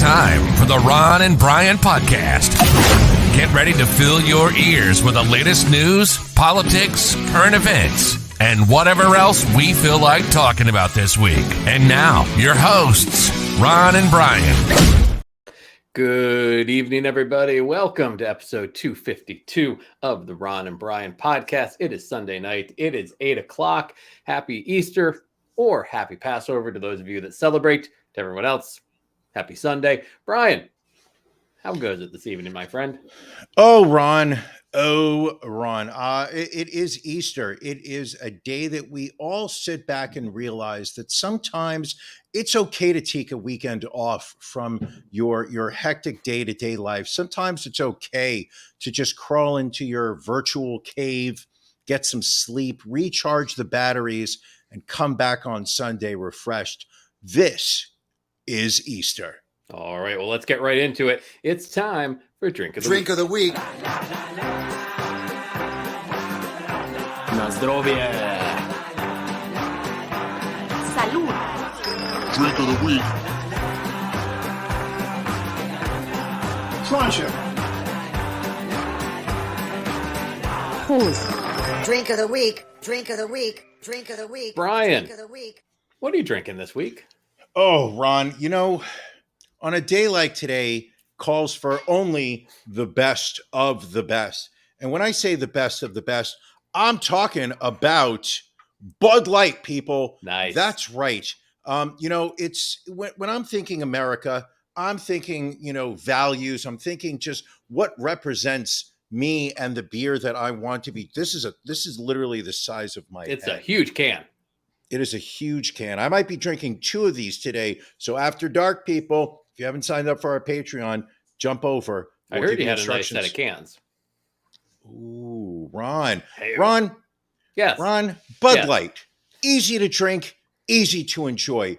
time for the Ron and Brian podcast. Get ready to fill your ears with the latest news, politics, current events, and whatever else we feel like talking about this week. And now, your hosts, Ron and Brian. Good evening, everybody. Welcome to episode 252 of the Ron and Brian podcast. It is Sunday night. It is 8 o'clock. Happy Easter or happy Passover to those of you that celebrate. To everyone else, happy Sunday. Brian, how goes it this evening, my friend? Oh, Ron. It is Easter. It is a day that we all sit back and realize that sometimes it's okay to take a weekend off from your hectic day-to-day life. Sometimes it's okay to just crawl into your virtual cave, get some sleep, recharge the batteries, and come back on Sunday refreshed. This is Easter. All right, well, let's get right into it. It's time for Drink of the Week. Drink of the Week. Na zdrowie! Salud. Drink of the Week. Cruncher. Who's? Drink of the Week. Drink of the Week. Drink of the Week. Brian, Drink of the Week. what are you drinking this week? Oh, Ron, on a day like today calls for only the best of the best. And when I say the best of the best, I'm talking about Bud Light, people. Nice. That's right. It's when I'm thinking America, I'm thinking, values. I'm thinking just what represents me and the beer that I want to be. This is literally the size of my It's head. a huge can. It is a huge can. I might be drinking 2 of these today. So after dark, people, if you haven't signed up for our Patreon, jump over. I We'll heard give you had a nice instructions. set of cans. Ooh, Ron. Hey. Ron, Yes. Bud Yes. Light. Easy to drink, easy to enjoy.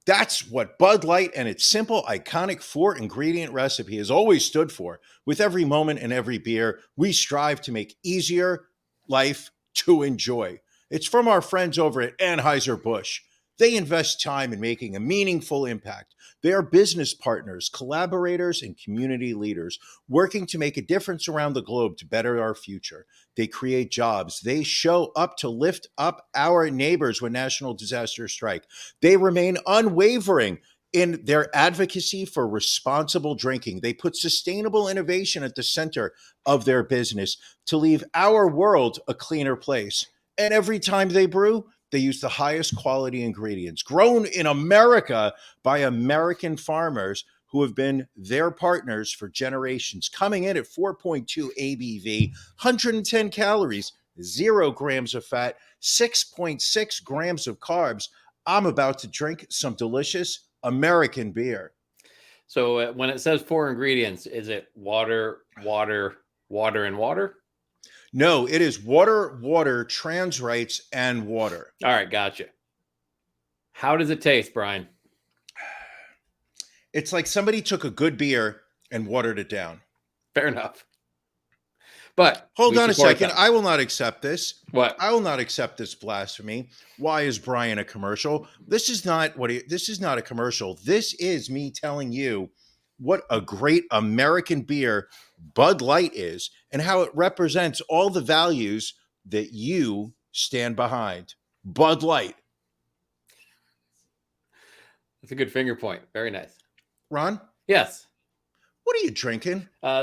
That's what Bud Light and its simple, iconic 4-ingredient recipe has always stood for. With every moment and every beer, we strive to make easier life to enjoy. It's from our friends over at Anheuser-Busch. They invest time in making a meaningful impact. They are business partners, collaborators, and community leaders working to make a difference around the globe to better our future. They create jobs. They show up to lift up our neighbors when national disasters strike. They remain unwavering in their advocacy for responsible drinking. They put sustainable innovation at the center of their business to leave our world a cleaner place. And every time they brew, they use the highest quality ingredients grown in America by American farmers who have been their partners for generations, coming in at 4.2 ABV, 110 calories, 0 grams of fat, 6.6 grams of carbs. I'm about to drink some delicious American beer. So when it says 4 ingredients, is it water, and water? No, it is water, trans rights, and water. All right, gotcha. How does it taste, Brian? It's like somebody took a good beer and watered it down. Fair enough. But Hold we on a support second. them. I will not accept this. What? I will not accept this blasphemy. Why is Brian a commercial? This is not a commercial. This is me telling you what a great American beer Bud Light is and how it represents all the values that you stand behind. Bud Light. That's a good finger point. Very nice. Ron, Yes. what are you drinking? I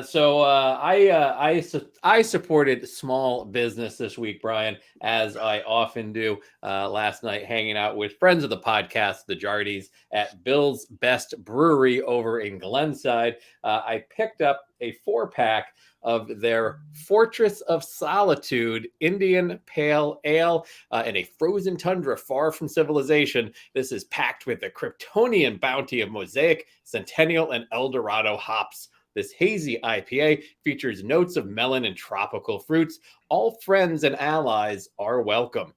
supported small business this week, Brian, as I often do. Last night, hanging out with friends of the podcast, the Jardys, at Bill's Best Brewery over in Glenside. I picked up a 4-pack of their Fortress of Solitude Indian Pale Ale in a frozen tundra far from civilization. This is packed with the Kryptonian bounty of Mosaic, Centennial, and Eldorado hops. This hazy IPA features notes of melon and tropical fruits. All friends and allies are welcome.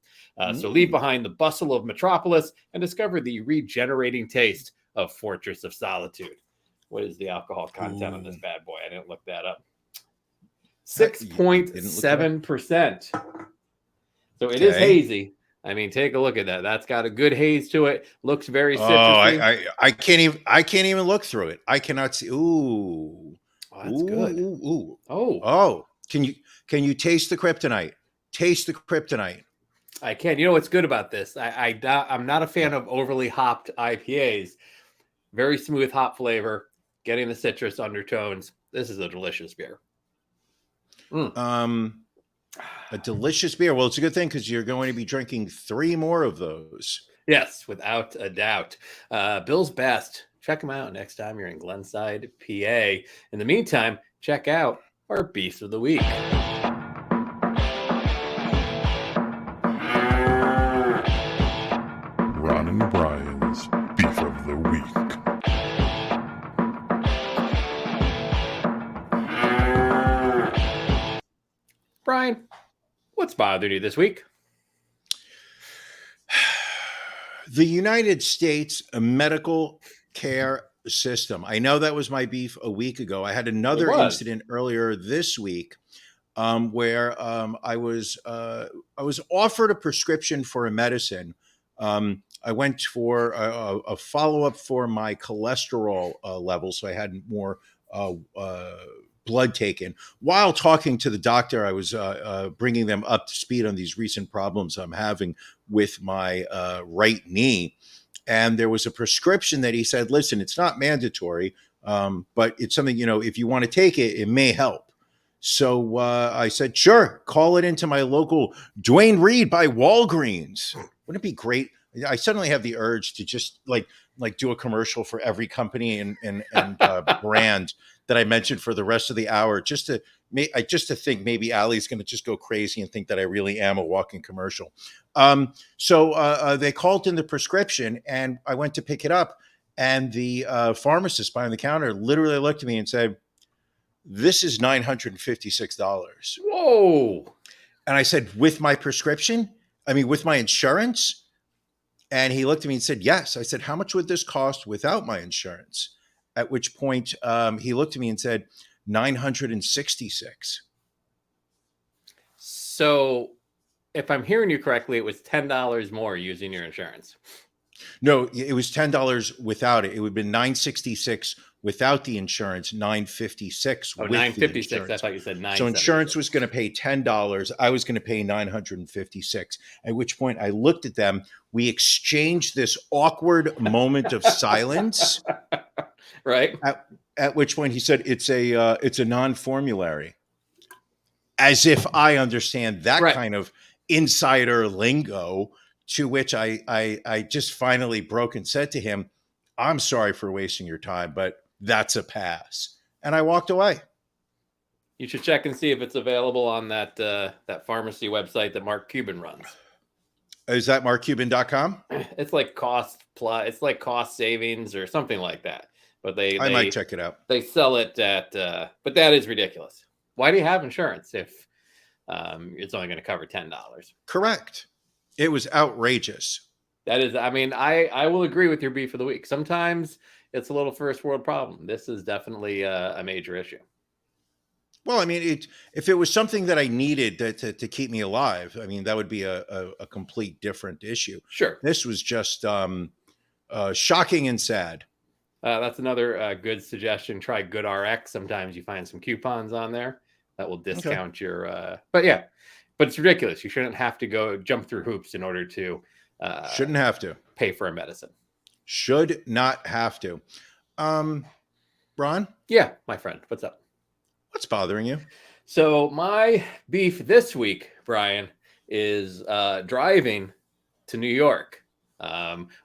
So leave behind the bustle of Metropolis and discover the regenerating taste of Fortress of Solitude. What is the alcohol content on this bad boy? I didn't look that up. 6.7%. So it is hazy. I mean, take a look at that. That's got a good haze to it. Looks very Oh, citrusy. I can't even look through it. I cannot see. Ooh. Oh, that's good. Ooh. Oh, Oh, can you taste the kryptonite? Taste the kryptonite. I can. You know what's good about this? I'm not a fan of overly hopped IPAs. Very smooth hop flavor, getting the citrus undertones. This is a delicious beer. A delicious beer. Well, it's a good thing because you're going to be drinking 3 more of those. Yes, without a doubt. Bill's Best. Check them out next time you're in Glenside, PA. In the meantime, check out our Beef of the Week. Ron and Brian's Beef of the Week. Brian, what's bothering you this week? The United States medical care system. I know that was my beef a week ago. I had another incident earlier this week where I was offered a prescription for a medicine. I went for a follow-up for my cholesterol level, so I had more blood taken. While talking to the doctor, I was bringing them up to speed on these recent problems I'm having with my right knee. And there was a prescription that he said, listen, it's not mandatory, but it's something, if you want to take it, it may help. So I said, sure, call it into my local Duane Reade by Walgreens. Wouldn't it be great? I suddenly have the urge to just like do a commercial for every company and brand that I mentioned for the rest of the hour, just to think maybe Allie's going to just go crazy and think that I really am a walking commercial. So they called in the prescription, and I went to pick it up, and the pharmacist behind the counter literally looked at me and said, "This is $956." Whoa! And I said, "With my prescription? I mean, with my insurance?" And he looked at me and said, "Yes." I said, "How much would this cost without my insurance?" At which point he looked at me and said, $966. So if I'm hearing you correctly, it was $10 more using your insurance. No, it was $10 without it. It would have been $966 without the insurance, $956 with $956. the insurance. I thought you said $976. So insurance was going to pay $10. I was going to pay $956. At which point I looked at them. We exchanged this awkward moment of silence. Right. At which point he said, it's a non-formulary. As if I understand that kind of insider lingo, to which I just finally broke and said to him, "I'm sorry for wasting your time, but that's a pass." And I walked away. You should check and see if it's available on that pharmacy website that Mark Cuban runs. Is that markcuban.com? It's like cost plus, it's like cost savings or something like that. But I might check it out. They sell it at, but that is ridiculous. Why do you have insurance if it's only going to cover $10? Correct. It was outrageous. That is, I mean, I will agree with your beef of the week. Sometimes it's a little first world problem. This is definitely a major issue. Well, I mean, if it was something that I needed to keep me alive, I mean, that would be a complete different issue. Sure. This was just shocking and sad. That's another good suggestion. Try GoodRx. Sometimes you find some coupons on there that will discount your. But it's ridiculous. You shouldn't have to go jump through hoops in order to. Shouldn't have to pay for a medicine. Should not have to. Ron? Yeah, my friend. What's up? What's bothering you? So my beef this week, Brian, is driving to New York.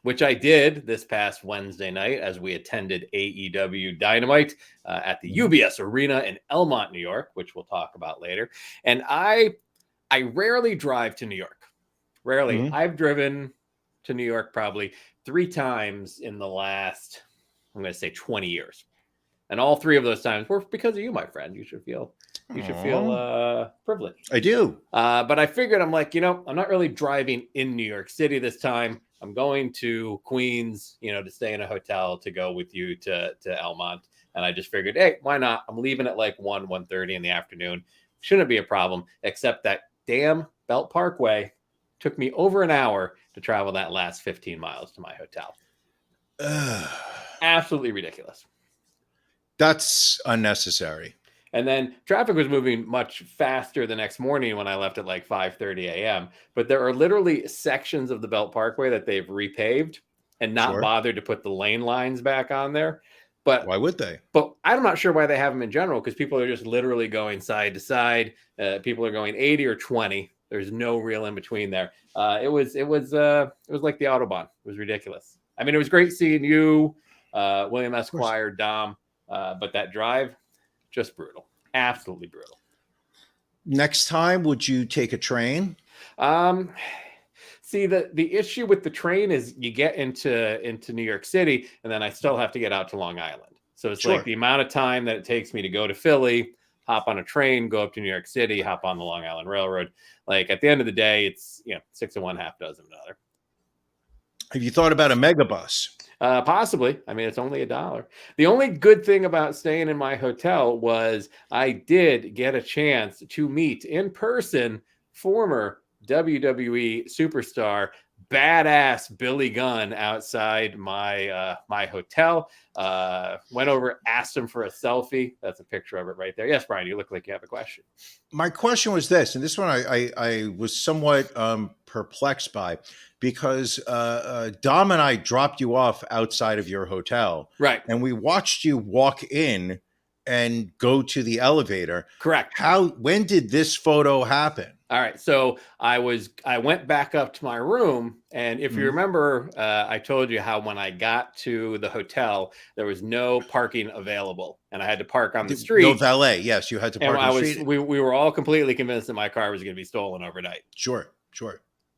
Which I did this past Wednesday night as we attended AEW Dynamite at the UBS Arena in Elmont, New York, which we'll talk about later. And I rarely drive to New York. Rarely. Mm-hmm. I've driven to New York probably 3 times in the last, I'm going to say 20 years. And all 3 of those times were because of you, my friend. You should feel privileged. I do. But I figured, I'm like, I'm not really driving in New York City this time. I'm going to Queens, to stay in a hotel to go with you to Elmont. And I just figured, hey, why not? I'm leaving at like 1:30 in the afternoon. Shouldn't be a problem, except that damn Belt Parkway Took me over an hour to travel that last 15 miles to my hotel. Absolutely ridiculous. That's unnecessary. And then traffic was moving much faster the next morning when I left at like 5:30 a.m. But there are literally sections of the Belt Parkway that they've repaved and not Sure. bothered to put the lane lines back on there. But Why would they? But I'm not sure why they have them in general, because people are just literally going side to side. People are going 80 or 20. There's no real in between there. It was like the Autobahn. It was ridiculous. I mean, it was great seeing you, William Esquire, Dom, but that drive, just brutal. Absolutely brutal. Next time, would you take a train? See, the issue with the train is you get into New York City, and then I still have to get out to Long Island. So it's Sure. like the amount of time that it takes me to go to Philly, hop on a train, go up to New York City, hop on the Long Island Railroad. Like at the end of the day, it's 6 of one, half dozen of another. Have you thought about a megabus? Possibly. I mean, it's only $1. The only good thing about staying in my hotel was I did get a chance to meet in person former WWE superstar, badass Billy Gunn outside my my hotel. Went over, asked him for a selfie. That's a picture of it right there. Yes, Brian, you look like you have a question. My question was this, and this one I was somewhat perplexed by, because Dom and I dropped you off outside of your hotel, Right. and we watched you walk in and go to the elevator. Correct. When did this photo happen? All right. So I went back up to my room. And if you remember, I told you how when I got to the hotel, there was no parking available and I had to park on the street. No valet. Yes, you had to park on the street. We were all completely convinced that my car was going to be stolen overnight. Sure.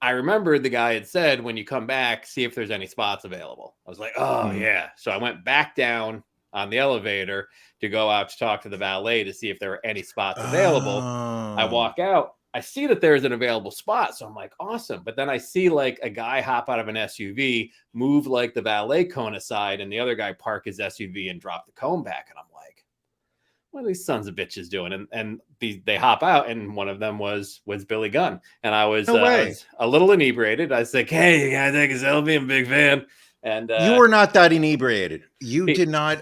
I remembered the guy had said, when you come back, see if there's any spots available. I was like, oh, yeah. So I went back down on the elevator to go out to talk to the valet to see if there were any spots available. I walk out. I see that there's an available spot. So I'm like, awesome. But then I see like a guy hop out of an SUV, move like the valet cone aside, and the other guy park his SUV and drop the cone back. And I'm like, what are these sons of bitches doing? And they hop out, and one of them was Billy Gunn. And I was, I was a little inebriated. I was like, hey, you gotta take a selfie. I'm a big fan. And you were not that inebriated. You did not.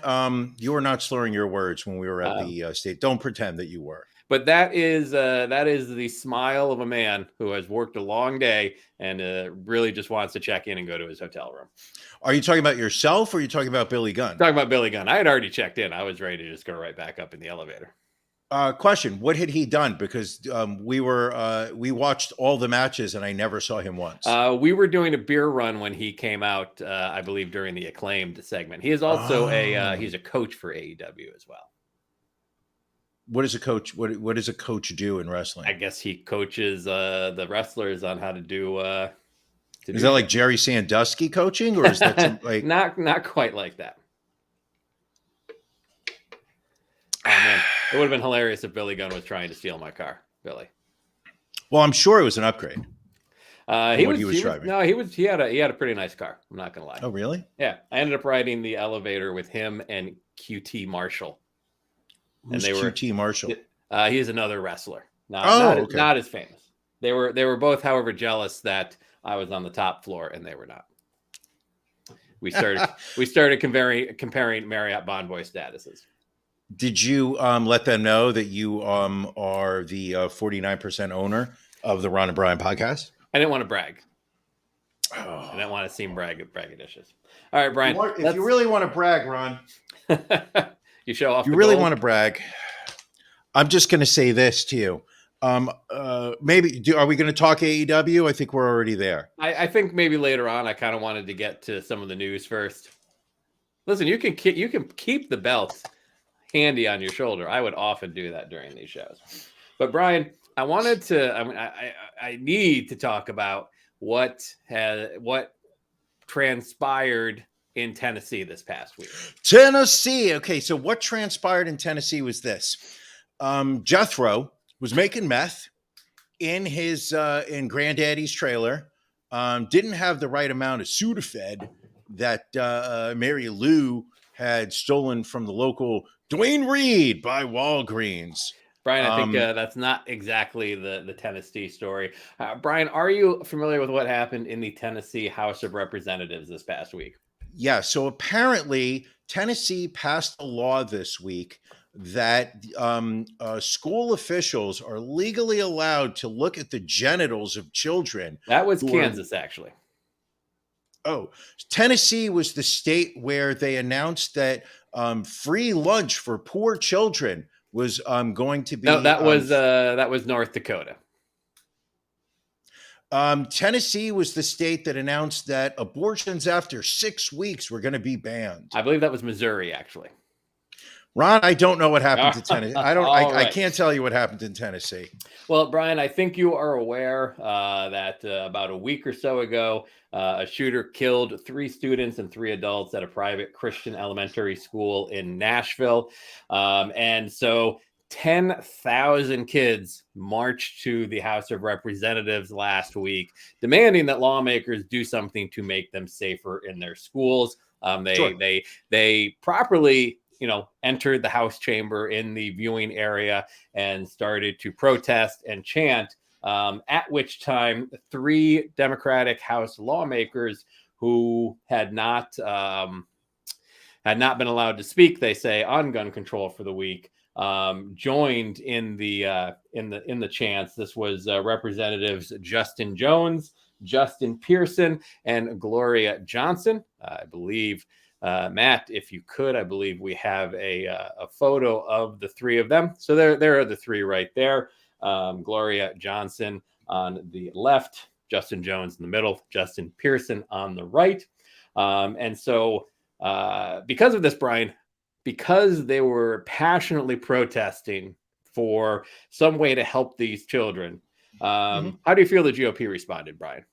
You were not slurring your words when we were at the state. Don't pretend that you were. But that is the smile of a man who has worked a long day and really just wants to check in and go to his hotel room. Are you talking about yourself or are you talking about Billy Gunn? Talking about Billy Gunn. I had already checked in. I was ready to just go right back up in the elevator. Question: what had he done? Because we watched all the matches and I never saw him once. We were doing a beer run when he came out, I believe, during the Acclaimed segment. He is also he's a coach for AEW as well. What is a coach? What does a coach do in wrestling? I guess he coaches the wrestlers on how to do. Is that like Jerry Sandusky coaching, or is that like not quite like that? Oh man, it would have been hilarious if Billy Gunn was trying to steal my car, Billy. Well, I'm sure it was an upgrade. He was driving. He had a pretty nice car. I'm not gonna lie. Oh really? Yeah, I ended up riding the elevator with him and QT Marshall. Who's QT Marshall? He is another wrestler. Not as famous. They were both, however, jealous that I was on the top floor and they were not. We started comparing Marriott Bonvoy statuses. Did you let them know that you are the 49% owner of the Ron and Brian podcast? I didn't want to brag. I didn't want to seem braggadocious. All right, Brian. If you really want to brag, Ron. You show off. You really want to brag. I'm just going to say this to you. Are we going to talk AEW? I think we're already there. I think maybe later on. I kind of wanted to get to some of the news first. Listen, you can keep the belt handy on your shoulder. I would often do that during these shows. But Brian, I need to talk about what transpired in Tennessee this past week. Tennessee. Okay, so what transpired in Tennessee was this. Jethro was making meth in his in Granddaddy's trailer. Didn't have the right amount of Sudafed that Mary Lou had stolen from the local Dwayne Reed by Walgreens. Brian, I think that's not exactly the Tennessee story. Brian, are you familiar with what happened in the Tennessee House of Representatives this past week? Yeah, so apparently Tennessee passed a law this week that school officials are legally allowed to look at the genitals of children. That was who are- Kansas, actually. Oh, Tennessee was the state where they announced that free lunch for poor children was going to be. No, that was North Dakota. Tennessee was the state that announced that abortions after 6 weeks were going to be banned. I believe that was Missouri, actually. Ron, I don't know what happened to Tennessee. I don't. I Right. can't tell you what happened in Tennessee. Well, Brian, I think you are aware that about a week or so ago, a shooter killed 3 students and 3 adults at a private Christian elementary school in Nashville. And so 10,000 kids marched to the House of Representatives last week, demanding that lawmakers do something to make them safer in their schools. They properly entered the House chamber in the viewing area and started to protest and chant, at which time 3 Democratic House lawmakers who had not been allowed to speak, they say, on gun control for the week, joined in the chants. This was Representatives Justin Jones, Justin Pearson, and Gloria Johnson. I believe, Matt, if you could, I believe we have a photo of the 3 of them. So there are the 3 right there. Gloria Johnson on the left, Justin Jones in the middle, Justin Pearson on the right. And so because of this, Brian, because they were passionately protesting for some way to help these children, how do you feel the GOP responded, Brian?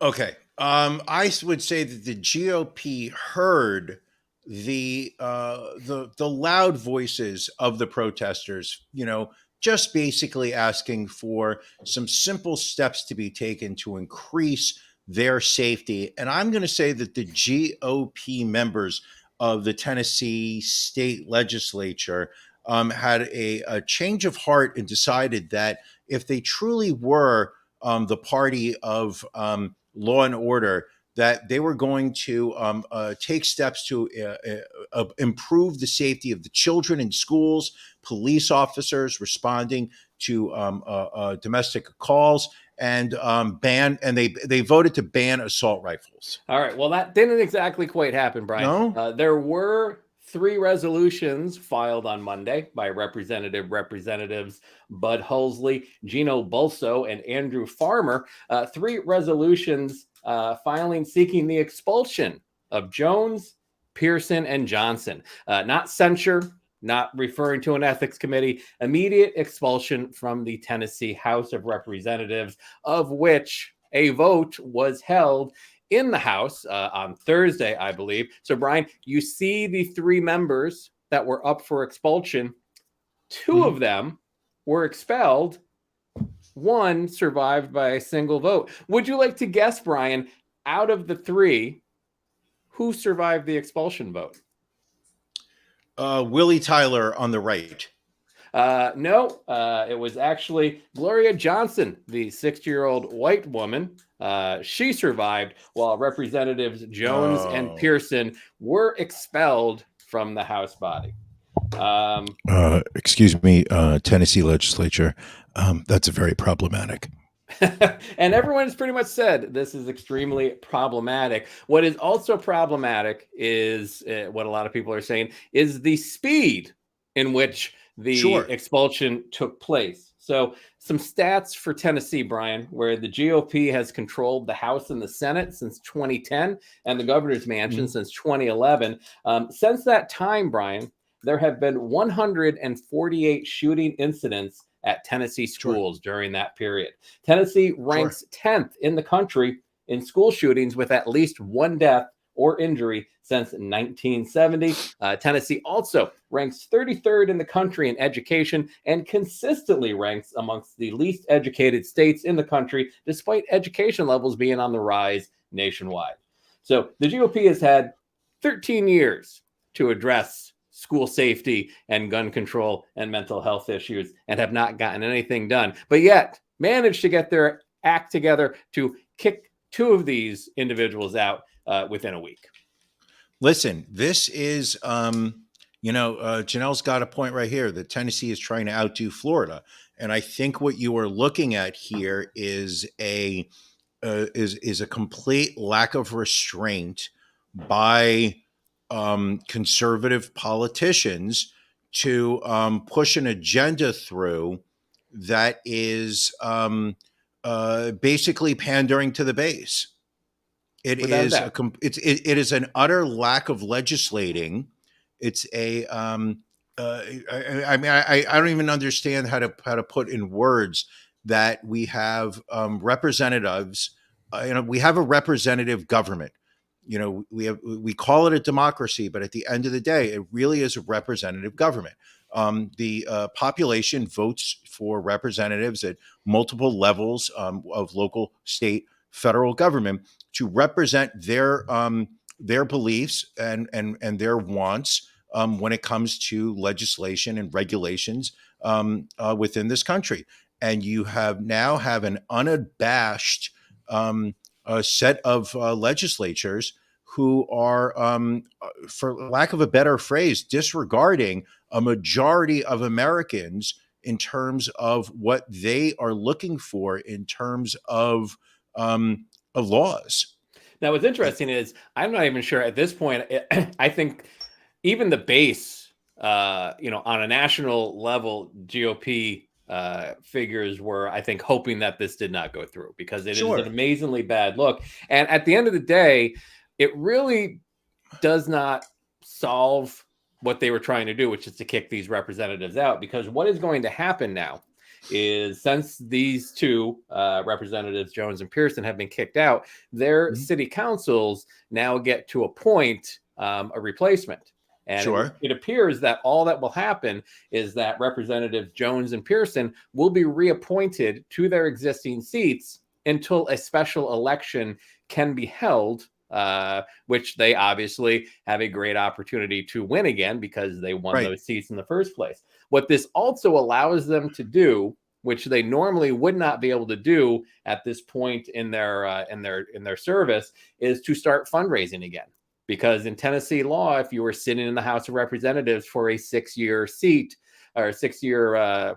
Okay. I would say that the GOP heard the loud voices of the protesters, just basically asking for some simple steps to be taken to increase their safety. And I'm going to say that the GOP members of the Tennessee state legislature had a change of heart and decided that if they truly were the party of law and order, that they were going to take steps to improve the safety of the children in schools, police officers responding to domestic calls, and they voted to ban assault rifles. All right. Well, that didn't exactly quite happen, Brian. No? There were 3 resolutions filed on Monday by Representatives Bud Hulsey, Gino Bulso, and Andrew Farmer. 3 resolutions filing seeking the expulsion of Jones, Pearson, and Johnson. Not censure, not referring to an ethics committee, immediate expulsion from the Tennessee House of Representatives, of which a vote was held in the House on Thursday, I believe. So, Brian, you see the 3 members that were up for expulsion. 2 of them were expelled. 1 survived by a single vote. Would you like to guess, Brian, out of the 3, who survived the expulsion vote? Willie Tyler on the right. No, it was actually Gloria Johnson, the 60-year-old white woman. She survived, while Representatives Jones and Pearson were expelled from the House body. Excuse me, Tennessee legislature. That's very problematic. And everyone has pretty much said this is extremely problematic. What is also problematic is what a lot of people are saying is the speed in which the expulsion took place. So some stats for Tennessee, Brian, where the GOP has controlled the House and the Senate since 2010 and the governor's mansion since 2011. Since that time, Brian, there have been 148 shooting incidents at Tennessee schools during that period. Tennessee ranks 10th in the country in school shootings with at least 1 death or injury since 1970. Tennessee also ranks 33rd in the country in education and consistently ranks amongst the least educated states in the country, despite education levels being on the rise nationwide. So the GOP has had 13 years to address school safety and gun control and mental health issues and have not gotten anything done, but yet managed to get their act together to kick 2 of these individuals out within a week. Listen, this is, Janelle's got a point right here that Tennessee is trying to outdo Florida. And I think what you are looking at here is a complete lack of restraint by conservative politicians to push an agenda through that is basically pandering to the base. It is an utter lack of legislating. It's a I don't even understand how to put in words that we have representatives. We have a representative government. We call it a democracy, but at the end of the day, it really is a representative government. The population votes for representatives at multiple levels of local, state, federal government to represent their beliefs and their wants when it comes to legislation and regulations within this country. And you now have an unabashed set of legislatures who are, for lack of a better phrase, disregarding a majority of Americans in terms of what they are looking for in terms of laws. Now, what's interesting is I'm not even sure at this point. I think even the base, on a national level, GOP figures were, I think, hoping that this did not go through because it is an amazingly bad look. And at the end of the day, it really does not solve what they were trying to do, which is to kick these representatives out. Because what is going to happen now is since these 2 representatives, Jones and Pearson, have been kicked out, their city councils now get to appoint a replacement. And it appears that all that will happen is that Representatives Jones and Pearson will be reappointed to their existing seats until a special election can be held, which they obviously have a great opportunity to win again because they won those seats in the first place. What this also allows them to do, which they normally would not be able to do at this point in their service, is to start fundraising again. Because in Tennessee law, if you were sitting in the House of Representatives for a 6-year seat or a 6-year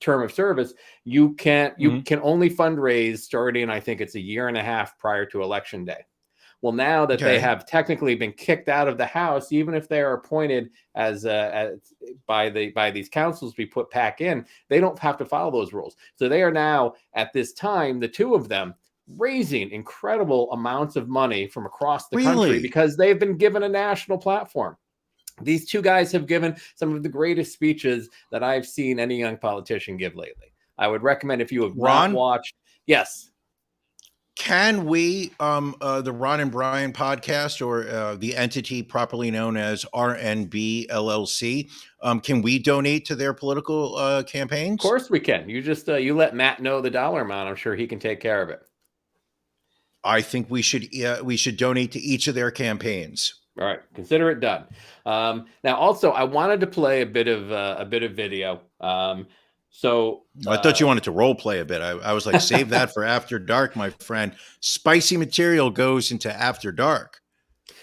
term of service, you can only fundraise starting, I think it's a year and a half prior to Election Day. Well, now that they have technically been kicked out of the House, even if they are appointed as by these councils to be put back in, they don't have to follow those rules. So they are now at this time, the 2 of them, raising incredible amounts of money from across the country because they've been given a national platform. These 2 guys have given some of the greatest speeches that I've seen any young politician give lately. I would recommend, if you have not watched. Yes. Can we, the Ron and Brian podcast, or the entity properly known as RNB LLC, can we donate to their political campaigns? Of course we can. You just you let Matt know the dollar amount. I'm sure he can take care of it. I think we should donate to each of their campaigns. All right, consider it done. Now, also, I wanted to play a bit of video. So I thought you wanted to role play a bit. I was like, save that for after dark, my friend. Spicy material goes into after dark.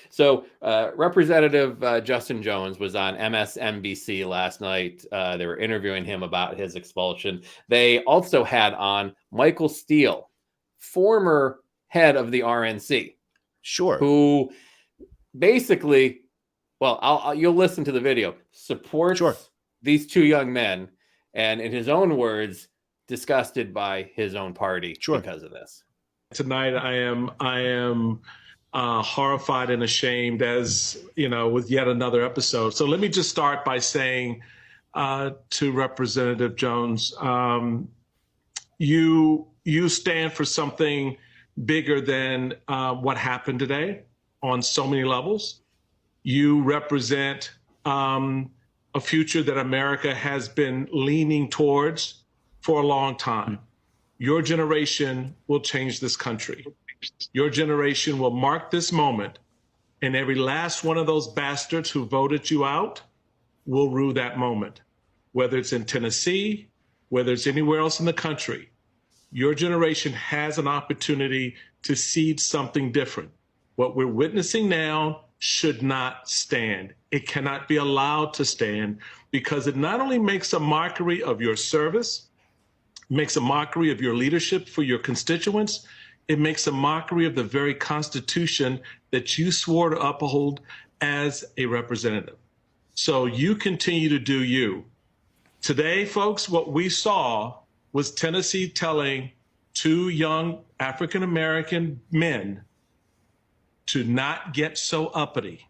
So Representative Justin Jones was on MSNBC last night. They were interviewing him about his expulsion. They also had on Michael Steele, former head of the RNC. Sure. Who basically, well, you'll listen to the video, supports these 2 young men, and in his own words, disgusted by his own party because of this. Tonight, I am horrified and ashamed, as with yet another episode. So let me just start by saying to Representative Jones, you stand for something bigger than what happened today on so many levels. You represent a future that America has been leaning towards for a long time. Your generation will change this country. Your generation will mark this moment, and every last one of those bastards who voted you out will rue that moment. Whether it's in Tennessee, whether it's anywhere else in the country, your generation has an opportunity to seed something different. What we're witnessing now should not stand. It cannot be allowed to stand, because it not only makes a mockery of your service, makes a mockery of your leadership for your constituents, it makes a mockery of the very Constitution that you swore to uphold as a representative. So you continue to do you. Today, folks, what we saw was Tennessee telling 2 young African-American men to not get so uppity.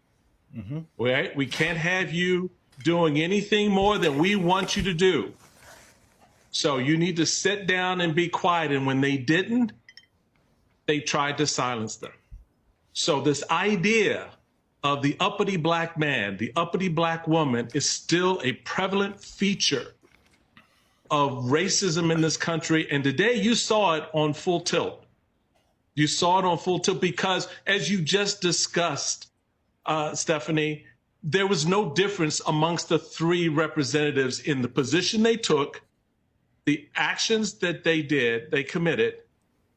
Right? We can't have you doing anything more than we want you to do. So you need to sit down and be quiet. And when they didn't, they tried to silence them. So this idea of the uppity black man, the uppity black woman, is still a prevalent feature of racism in this country. And today you saw it on full tilt. You saw it on full tilt because, as you just discussed, Stephanie, there was no difference amongst the 3 representatives in the position they took, the actions that they did, they committed,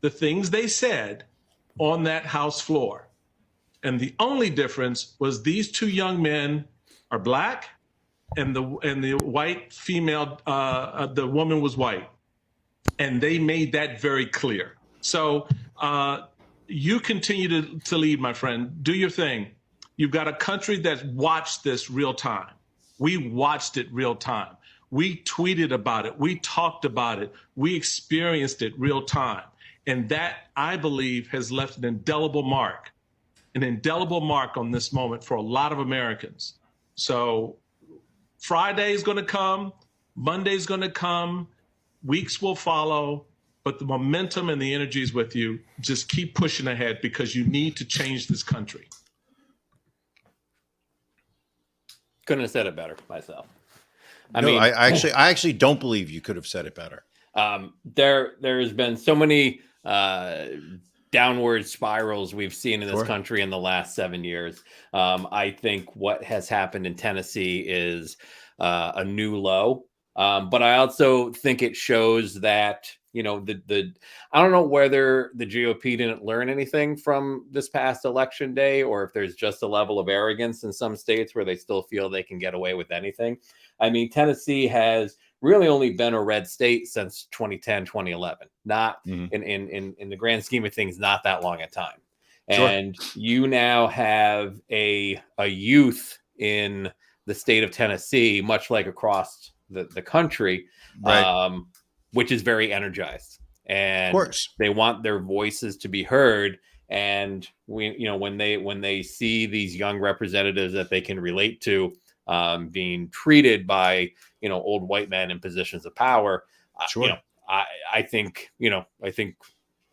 the things they said on that House floor. And the only difference was these 2 young men are black, and the white female, the woman was white. And they made that very clear. So you continue to lead, my friend. Do your thing. You've got a country that watched this real time. We watched it real time. We tweeted about it. We talked about it. We experienced it real time. And that, I believe, has left an indelible mark on this moment for a lot of Americans. So Friday is going to come. Monday is going to come. Weeks will follow. But the momentum and the energy is with you. Just keep pushing ahead, because you need to change this country. Couldn't have said it better myself. I actually don't believe you could have said it better. There's been so many downward spirals we've seen in this country in the last 7 years. I think what has happened in Tennessee is a new low. But I also think it shows that, I don't know whether the GOP didn't learn anything from this past election day, or if there's just a level of arrogance in some states where they still feel they can get away with anything. I mean, Tennessee has really only been a red state since 2010, 2011, not in the grand scheme of things, not that long a time. And you now have a youth in the state of Tennessee, much like across the country, which is very energized, and they want their voices to be heard. And when they see these young representatives that they can relate to being treated by old white men in positions of power, I think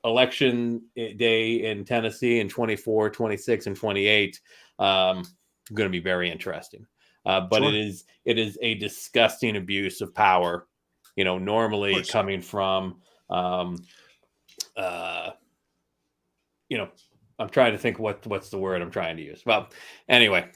election day in Tennessee in 24, 26, and 28 going to be very interesting. But it is a disgusting abuse of power, normally coming from, I'm trying to think what's the word I'm trying to use. Well, anyway,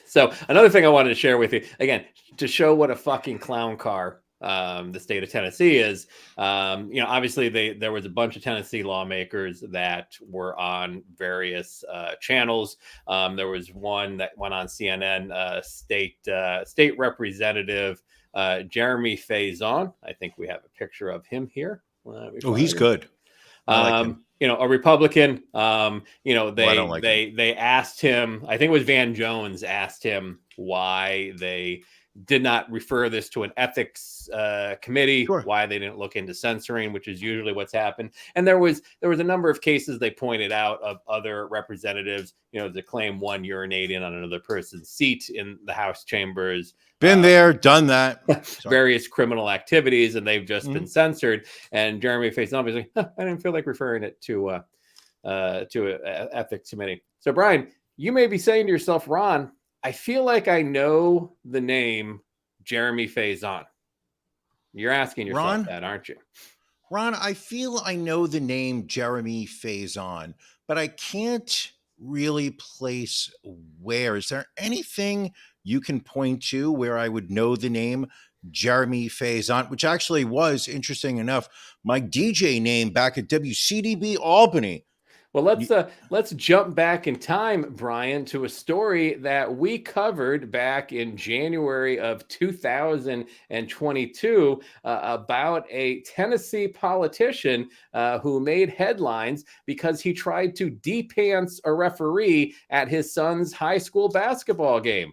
so another thing I wanted to share with you, again, to show what a fucking clown car the state of Tennessee is. Obviously there was a bunch of Tennessee lawmakers that were on various channels. There was one that went on CNN, state representative Jeremy Faison. I think we have a picture of him here. He's good. A Republican. They asked him, I think it was Van Jones asked him why they did not refer this to an ethics committee, why they didn't look into censoring, which is usually what's happened. And there was a number of cases they pointed out of other representatives, to claim one urinating on another person's seat in the House chambers. Been there, done that. Various criminal activities, and they've just been censored. And Jeremy Faison was like, I didn't feel like referring it to an ethics committee. So, Brian, you may be saying to yourself, Ron, I feel like I know the name Jeremy Faison. You're asking yourself that, aren't you? Ron, I feel I know the name Jeremy Faison, but I can't really place where. Is there anything you can point to where I would know the name Jeremy Faison, which actually was, interesting enough, my DJ name back at WCDB Albany. Well, let's jump back in time, Brian, to a story that we covered back in January of 2022 about a Tennessee politician who made headlines because he tried to de-pants a referee at his son's high school basketball game.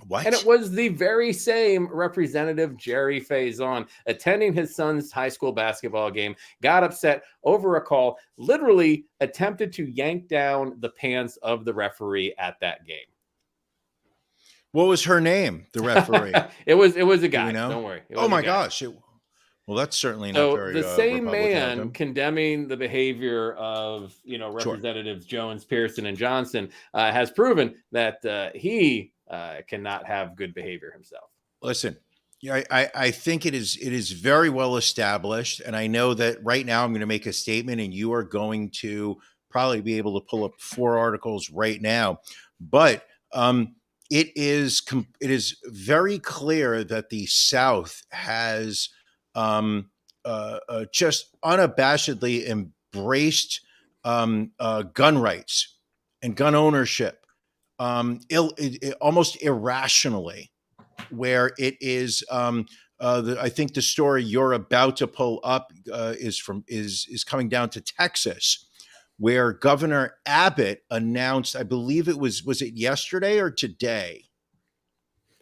What? And it was the very same Representative Jerry Faison attending his son's high school basketball game, got upset over a call, literally attempted to yank down the pants of the referee at that game. What was her name, the referee? It was a guy. You know? Don't worry. Oh my gosh. Well, that's certainly not very the same Republican of man him. condemning the behavior of Representatives Jones, Pearson, and Johnson has proven that he cannot have good behavior himself. Listen, I think it is very well established, and I know that right now I'm going to make a statement, and you are going to probably be able to pull up 4 articles right now, but it is very clear that the South has just unabashedly embraced gun rights and gun ownership. Almost irrationally, where it is. I think the story you're about to pull up is coming down to Texas, where Governor Abbott announced. I believe it was it yesterday or today?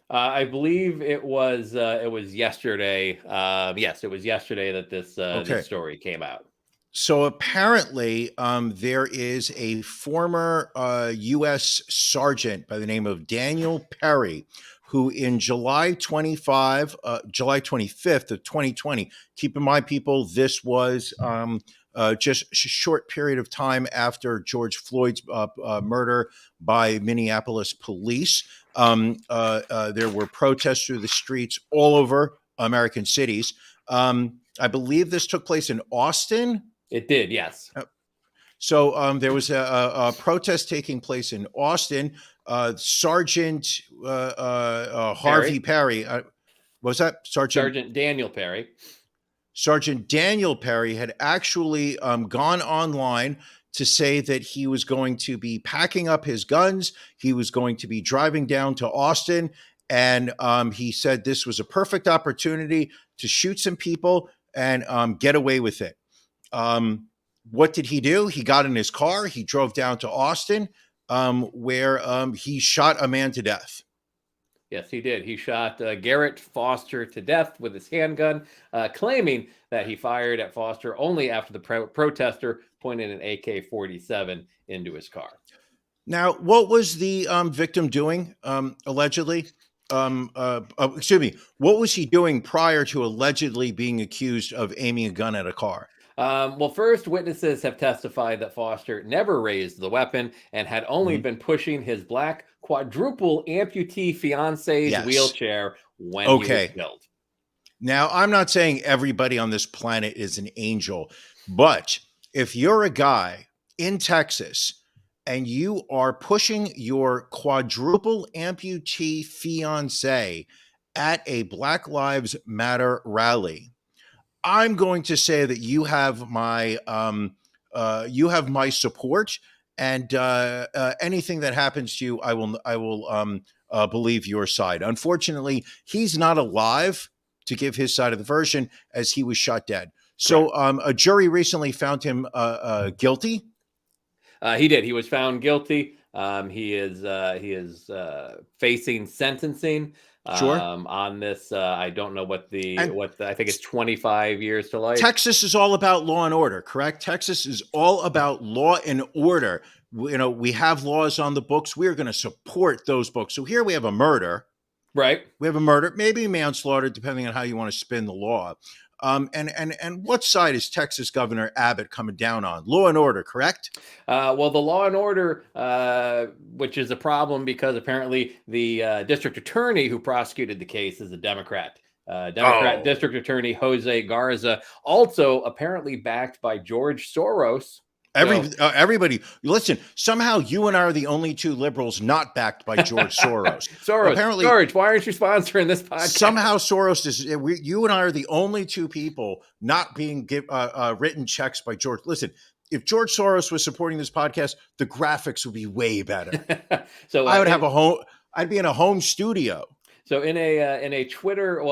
I believe it was yesterday. Yes, it was yesterday that this story came out. So apparently, there is a former U.S. sergeant by the name of Daniel Perry, who in July 25th of 2020, keep in mind, people, this was just a short period of time after George Floyd's murder by Minneapolis police. There were protests through the streets all over American cities. I believe this took place in Austin. It did, yes. So there was a protest taking place in Austin. Sergeant Harvey Perry, was that Sergeant Daniel Perry? Sergeant Daniel Perry had actually gone online to say that he was going to be packing up his guns. He was going to be driving down to Austin, and he said this was a perfect opportunity to shoot some people and get away with it. What did he do? He got in his car. He drove down to Austin, where he shot a man to death. Yes, he did. He shot Garrett Foster to death with his handgun, claiming that he fired at Foster only after the protester pointed an AK-47 into his car. Now, what was the victim doing, allegedly? Excuse me. What was he doing prior to allegedly being accused of aiming a gun at a car? Well, first, witnesses have testified that Foster never raised the weapon and had only been pushing his black quadruple amputee fiance's wheelchair when he was killed. Now, I'm not saying everybody on this planet is an angel, but if you're a guy in Texas and you are pushing your quadruple amputee fiance at a Black Lives Matter rally, I'm going to say that you have my support, and anything that happens to you, I will believe your side. Unfortunately, he's not alive to give his side of the version, as he was shot dead. So a jury recently found him guilty. He did. He was found guilty. He is facing sentencing. On this, I don't know what I think it's 25 years to life. Texas is all about law and order, correct? Texas is all about law and order. You know, we have laws on the books. We're going to support those books. So here we have a murder, right? We have a murder, maybe manslaughter, depending on how you want to spin the law. And what side is Texas Governor Abbott coming down on? Law and order, correct? Well, the law and order, which is a problem because apparently the district attorney who prosecuted the case is a Democrat. District Attorney Jose Garza, also apparently backed by George Soros. Everybody, listen. Somehow, you and I are the only two liberals not backed by George Soros. Apparently, George, why aren't you sponsoring this podcast? Somehow, Soros is. You and I are the only two people not being written checks by George. Listen, if George Soros was supporting this podcast, the graphics would be way better. So I would have a home. I'd be in a home studio. So in a Twitter,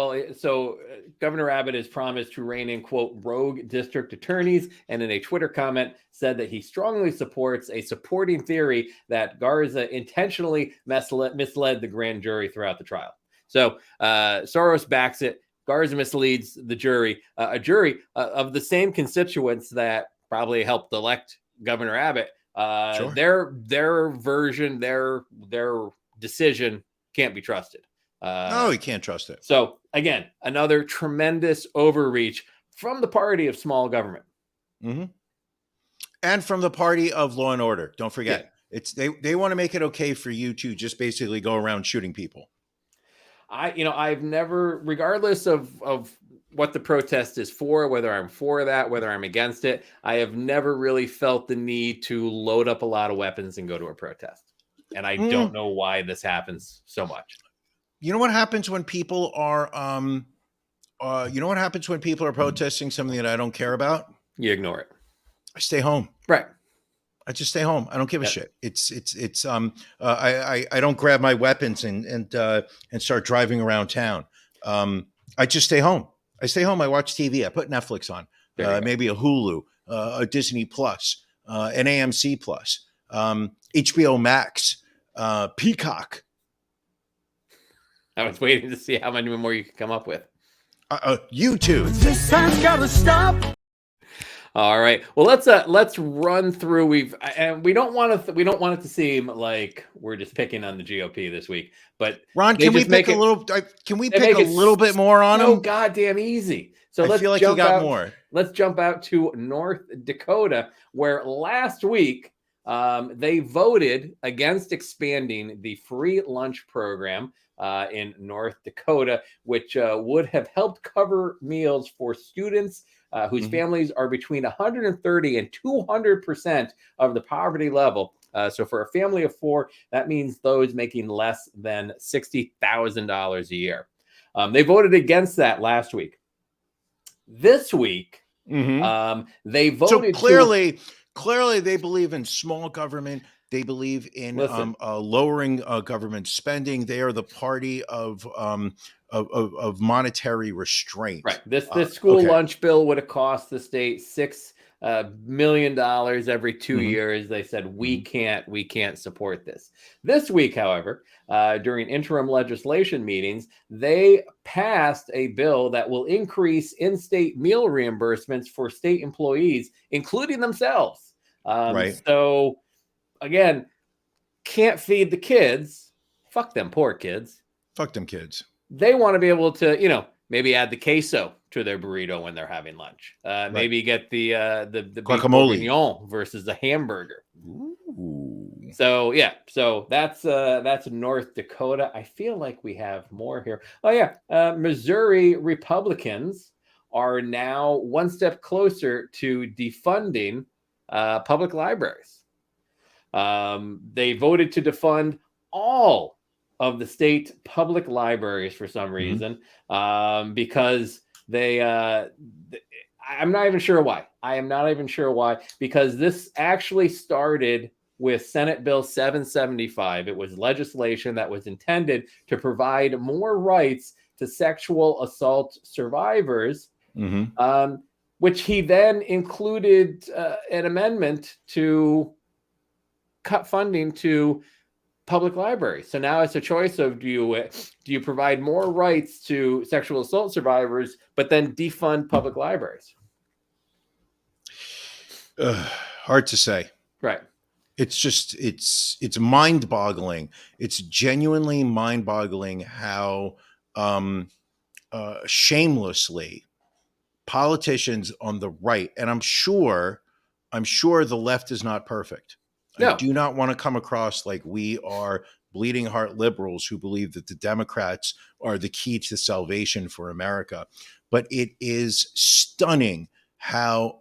Governor Abbott has promised to rein in, quote, rogue district attorneys, and in a Twitter comment said that he strongly supports a supporting theory that Garza intentionally misled the grand jury throughout the trial. So Soros backs it. Garza misleads the jury, a jury of the same constituents that probably helped elect Governor Abbott. Sure. Their version, their decision can't be trusted. No, you can't trust it. So again, another tremendous overreach from the party of small government. Mm-hmm. And from the party of law and order. Don't forget, it's they want to make it okay for you to just basically go around shooting people. I've never, regardless of what the protest is for, whether I'm for that, whether I'm against it, I have never really felt the need to load up a lot of weapons and go to a protest. And I don't know why this happens so much. You know what happens when people are, protesting something that I don't care about? You ignore it. I stay home. Right. I just stay home. I don't give a shit. I don't grab my weapons and start driving around town. I just stay home. I stay home. I watch TV. I put Netflix on, maybe a Hulu, a Disney Plus, an AMC Plus, HBO Max, Peacock. I was waiting to see how many more you could come up with. YouTube. This time's gotta stop. All right. Well, let's run through. We don't want it to seem like we're just picking on the GOP this week. But Ron, can we pick a little? Can we pick a little bit more on them? So goddamn easy. So I feel like you got more. Let's jump out to North Dakota, where last week they voted against expanding the free lunch program in North Dakota, which would have helped cover meals for students whose families are between 130 and 200% of the poverty level. So for a family of four, that means those making less than $60,000 a year. They voted against that last week. This week, they voted. So clearly, they believe in small government. They believe in lowering government spending. They are the party of monetary restraint. Right. This school lunch bill would have cost the state $6 million every 2 years. They said we can't support this. This week, however, during interim legislation meetings, they passed a bill that will increase in-state meal reimbursements for state employees, including themselves. Right. So again, can't feed the kids. Fuck them poor kids. Fuck them kids. They want to be able to, maybe add the queso to their burrito when they're having lunch. Maybe get the guacamole versus the hamburger. Ooh. So that's North Dakota. I feel like we have more here. Oh yeah, Missouri Republicans are now one step closer to defunding public libraries. They voted to defund all of the state public libraries for some reason, because they I'm not even sure why. I am not even sure why, because this actually started with Senate Bill 775. It was legislation that was intended to provide more rights to sexual assault survivors, which he then included an amendment to cut funding to public libraries. So now it's a choice of do you provide more rights to sexual assault survivors, but then defund public libraries? Hard to say. Right. It's just it's mind-boggling. It's genuinely mind-boggling how shamelessly politicians on the right, and I'm sure the left is not perfect. No. I do not want to come across like we are bleeding heart liberals who believe that the Democrats are the key to salvation for America. But it is stunning how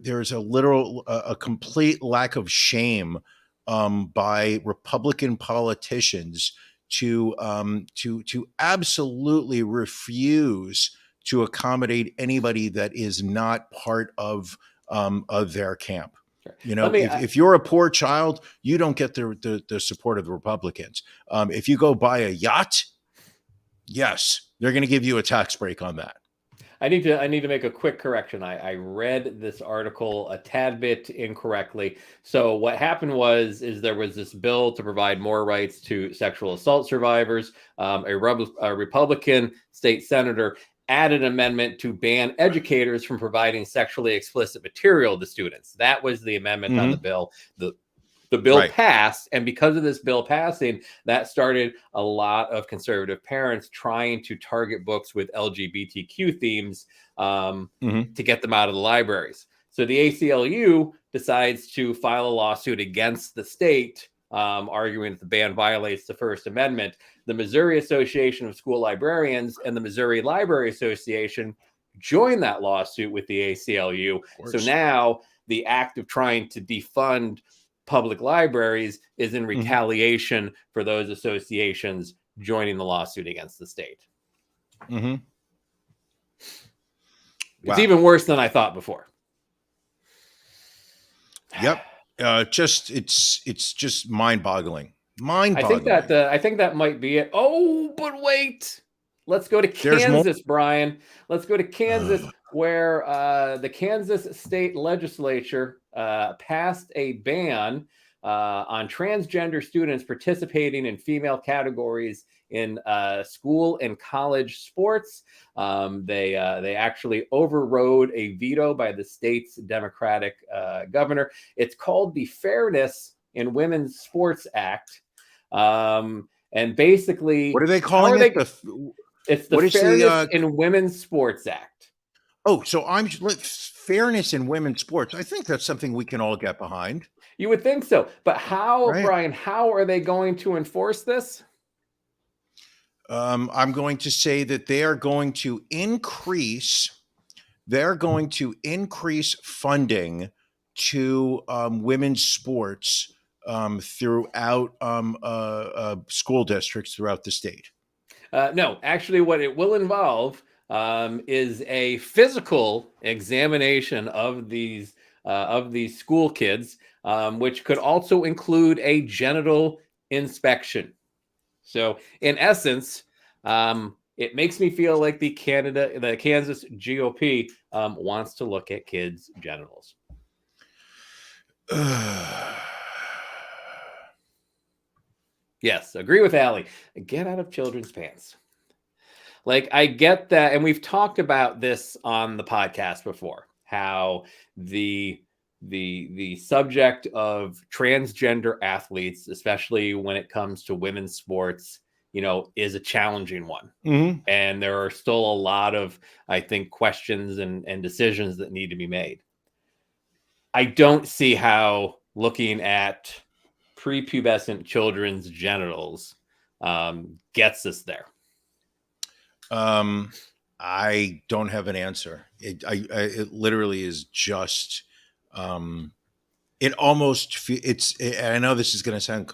there's a complete lack of shame by Republican politicians to absolutely refuse to accommodate anybody that is not part of their camp. You know, if you're a poor child, you don't get the support of the Republicans. If you go buy a yacht, yes, they're going to give you a tax break on that. I need to make a quick correction. I read this article a tad bit incorrectly. So what happened is there was this bill to provide more rights to sexual assault survivors. A Republican state senator added an amendment to ban educators from providing sexually explicit material to students. That was the amendment on the bill. The bill passed, and because of this bill passing, that started a lot of conservative parents trying to target books with LGBTQ themes to get them out of the libraries. So the ACLU decides to file a lawsuit against the state, arguing that the ban violates the First Amendment. The Missouri Association of School Librarians and the Missouri Library Association joined that lawsuit with the ACLU. So now the act of trying to defund public libraries is in retaliation for those associations joining the lawsuit against the state. It's even worse than I thought before. Yep. It's just mind-boggling. Mind-boggling. I think that might be it. Oh, but wait. Let's go to Kansas, Brian. Let's go to Kansas, where the Kansas state legislature passed a ban on transgender students participating in female categories in school and college sports. They actually overrode a veto by the state's Democratic governor. It's called the Fairness in Women's Sports Act. And basically, what are they calling it? It's the Fairness in Women's Sports Act. Oh, so fairness in women's sports. I think that's something we can all get behind. You would think so. But how, Brian, how are they going to enforce this? I'm going to say that they are going to increase funding to women's sports throughout school districts throughout the state. No, actually, what it will involve is a physical examination of these school kids, which could also include a genital inspection. So, in essence, it makes me feel like the Kansas GOP wants to look at kids' genitals. Yes, agree with Allie. Get out of children's pants. Like, I get that, and we've talked about this on the podcast before, how the subject of transgender athletes, especially when it comes to women's sports, is a challenging one. And there are still a lot of, I think, questions and decisions that need to be made. I don't see how looking at prepubescent children's genitals gets us there. I don't have an answer. It literally is just, it almost, I know this is going to sound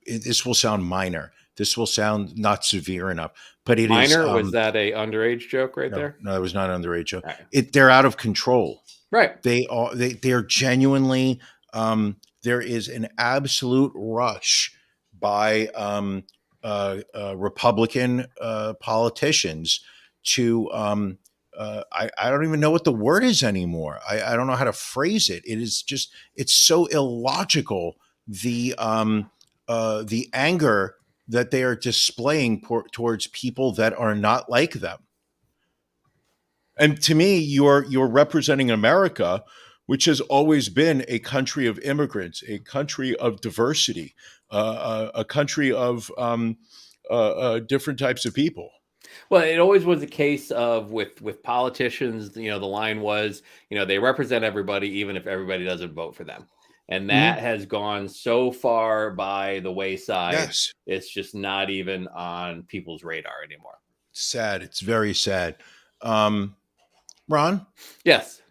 this will sound minor. This will sound not severe enough, but it minor, is. Was that a underage joke there? No, it was not an underage joke. Right. They're out of control. Right. They're genuinely, there is an absolute rush by Republican politicians to I don't even know what the word is anymore. I don't know how to phrase it. It is just, it's so illogical, the anger that they are displaying towards people that are not like them. And to me, you're representing America, which has always been a country of immigrants, a country of diversity, a country of different types of people. Well, it always was a case of with politicians, the line was, they represent everybody, even if everybody doesn't vote for them. And that has gone so far by the wayside. Yes. It's just not even on people's radar anymore. Sad. It's very sad. Ron, Yes.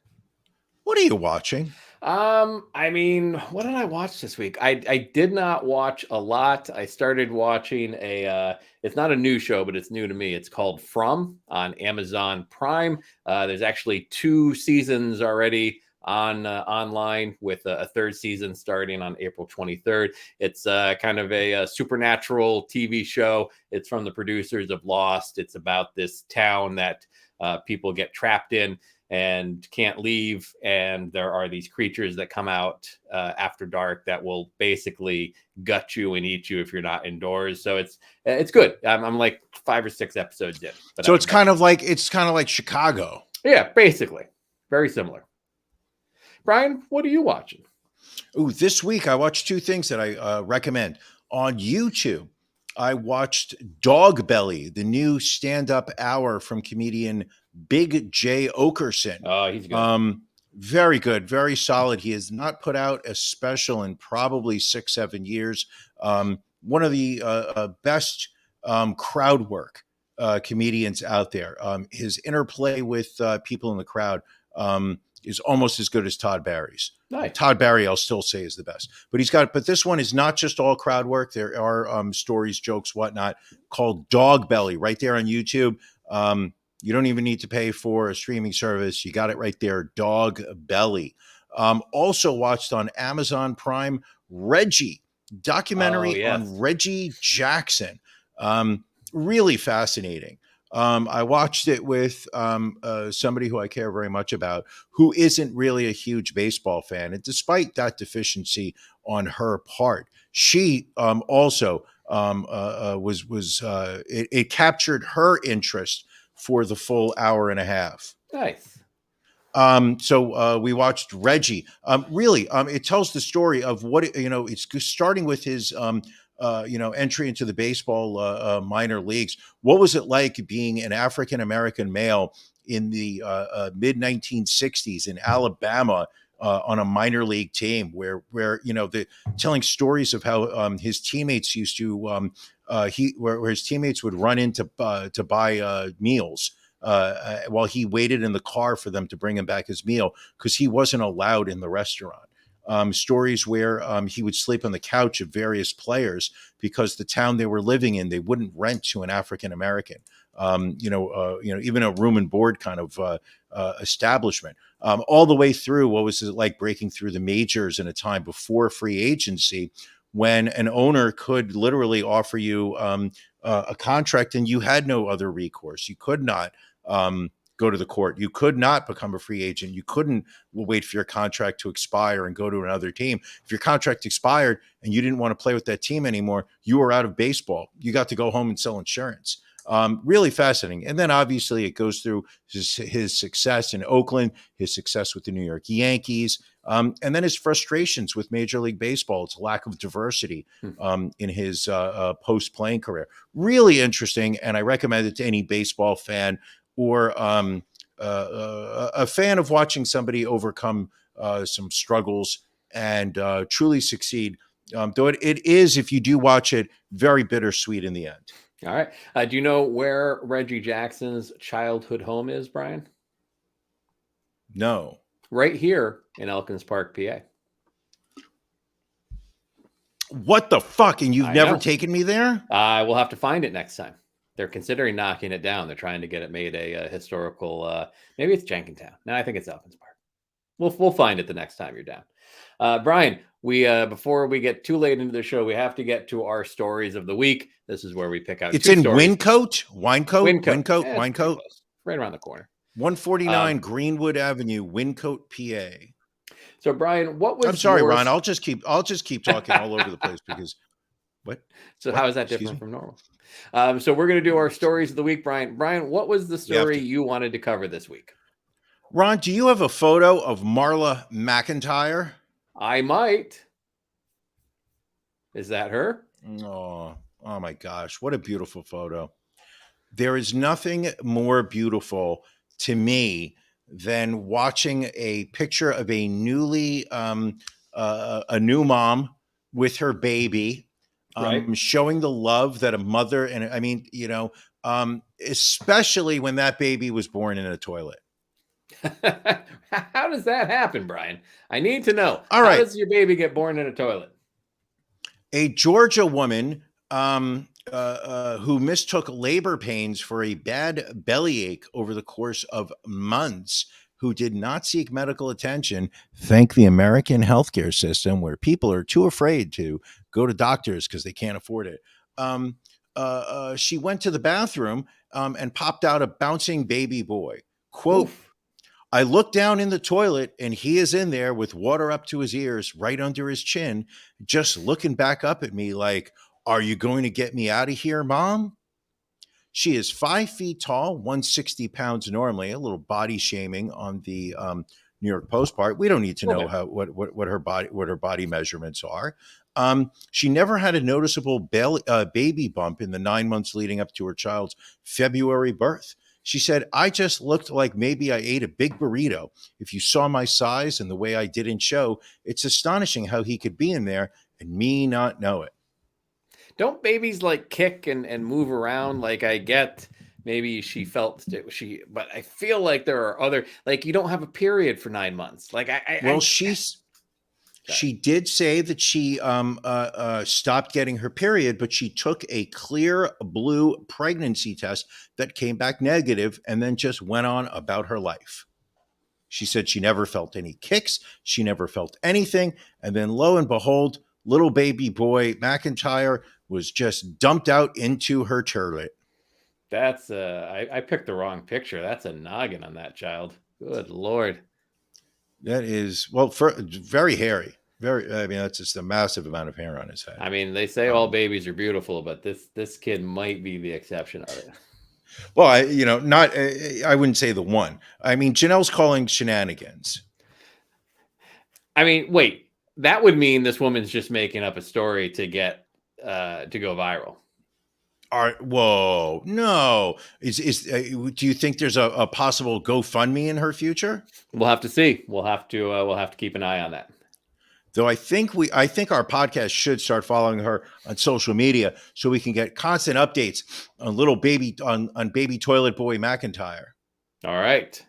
what are you watching? I mean, what did I watch this week? I did not watch a lot. I started watching it's not a new show, but it's new to me. It's called From on Amazon Prime. There's actually 2 seasons already on online with a third season starting on April 23rd. It's kind of a supernatural TV show. It's from the producers of Lost. It's about this town that people get trapped in and can't leave, and there are these creatures that come out after dark that will basically gut you and eat you if you're not indoors. So it's good. I'm like 5 or 6 episodes in. But So it's kind of like Chicago. Yeah, basically very similar. Brian, what are you watching? Ooh, this week I watched 2 things that I recommend on YouTube. I watched Dog Belly, the new stand-up hour from comedian Big J Okerson. Oh, he's good. Very good, very solid. He has not put out a special in probably 6-7 years. One of the best crowd work comedians out there. His interplay with people in the crowd is almost as good as Todd Barry's. Nice. Todd Barry, I'll still say, is the best. But this one is not just all crowd work. There are stories, jokes, whatnot, called Dog Belly right there on YouTube. You don't even need to pay for a streaming service. You got it right there, Dog Belly. Also watched on Amazon Prime, Reggie, documentary on Reggie Jackson. Really fascinating. I watched it with somebody who I care very much about, who isn't really a huge baseball fan. And despite that deficiency on her part, she also it captured her interest for the full hour and a half. Nice. So we watched Reggie. Really, it tells the story of what, it's starting with his, entry into the baseball minor leagues. What was it like being an African-American male in the mid 1960s in Alabama on a minor league team where telling stories of how his teammates used to, where his teammates would run in to buy meals while he waited in the car for them to bring him back his meal because he wasn't allowed in the restaurant. Stories where he would sleep on the couch of various players because the town they were living in, they wouldn't rent to an African American. Even a room and board kind of establishment. All the way through, what was it like breaking through the majors in a time before free agency, when an owner could literally offer you a contract and you had no other recourse. You could not go to the court. You could not become a free agent. You couldn't wait for your contract to expire and go to another team. If your contract expired and you didn't want to play with that team anymore, you were out of baseball. You got to go home and sell insurance. Really fascinating. And then obviously it goes through his success in Oakland, his success with the New York Yankees, and then his frustrations with Major League Baseball. It's a lack of diversity in his post-playing career. Really interesting, and I recommend it to any baseball fan or a fan of watching somebody overcome some struggles and truly succeed. Though it is, if you do watch it, very bittersweet in the end. All right. Do you know where Reggie Jackson's childhood home is, Brian? No. Right here in Elkins Park, PA. What the fuck? And you've never taken me there? We'll have to find it next time. They're considering knocking it down. They're trying to get it made a historical. Maybe it's Jenkintown. No, I think it's Elkins Park. We'll find it the next time you're down. Brian, we before we get too late into the show, we have to get to our stories of the week. This is where we pick out. It's in Winecoat, Winecoat, right around the corner. 149 Greenwood Avenue, Winecoat, PA. So, Brian, what was? I'm sorry, Ron. I'll just keep talking all over the place because. What? So, how is that different from normal? So, we're going to do our stories of the week, Brian. Brian, what was the story you wanted to cover this week? Ron, do you have a photo of Marla McIntyre? I might. Is that her? Oh my gosh. What a beautiful photo. There is nothing more beautiful to me than watching a picture of a new mom with her baby, showing the love that a mother, and especially when that baby was born in a toilet. How does that happen, Brian? I need to know. All How right. does your baby get born in a toilet? A Georgia woman who mistook labor pains for a bad bellyache over the course of months, who did not seek medical attention, thank the American healthcare system, where people are too afraid to go to doctors because they can't afford it. She went to the bathroom and popped out a bouncing baby boy. Quote, Oof. I look down in the toilet and he is in there with water up to his ears, right under his chin, just looking back up at me like, are you going to get me out of here, Mom? She is 5 feet tall, 160 pounds normally, a little body shaming on the New York Post part. We don't need to know Okay. what her body measurements are. She never had a noticeable baby bump in the 9 months leading up to her child's February birth. She said, I just looked like maybe I ate a big burrito. If you saw my size and the way I didn't show, it's astonishing how he could be in there and me not know it. Don't babies like kick and move around? Like, I get maybe she felt but I feel like there are other, like, you don't have a period for 9 months. Like, Well, she did say that she stopped getting her period, but she took a clear blue pregnancy test that came back negative and then just went on about her life. She said she never felt any kicks. She never felt anything. And then lo and behold, little baby boy McIntyre was just dumped out into her toilet. That's I picked the wrong picture. That's a noggin on that child. Good Lord. That is, very hairy. I mean, that's just a massive amount of hair on his head. I mean, they say all babies are beautiful, but this kid might be the exception of it. Well, I wouldn't say the one. I mean, Janelle's calling shenanigans. I mean, wait, that would mean this woman's just making up a story to get to go viral. Whoa, no. Do you think there's a possible GoFundMe in her future? We'll have to see. We'll have to keep an eye on that. Though I think our podcast should start following her on social media so we can get constant updates on on baby toilet boy McIntyre. All right.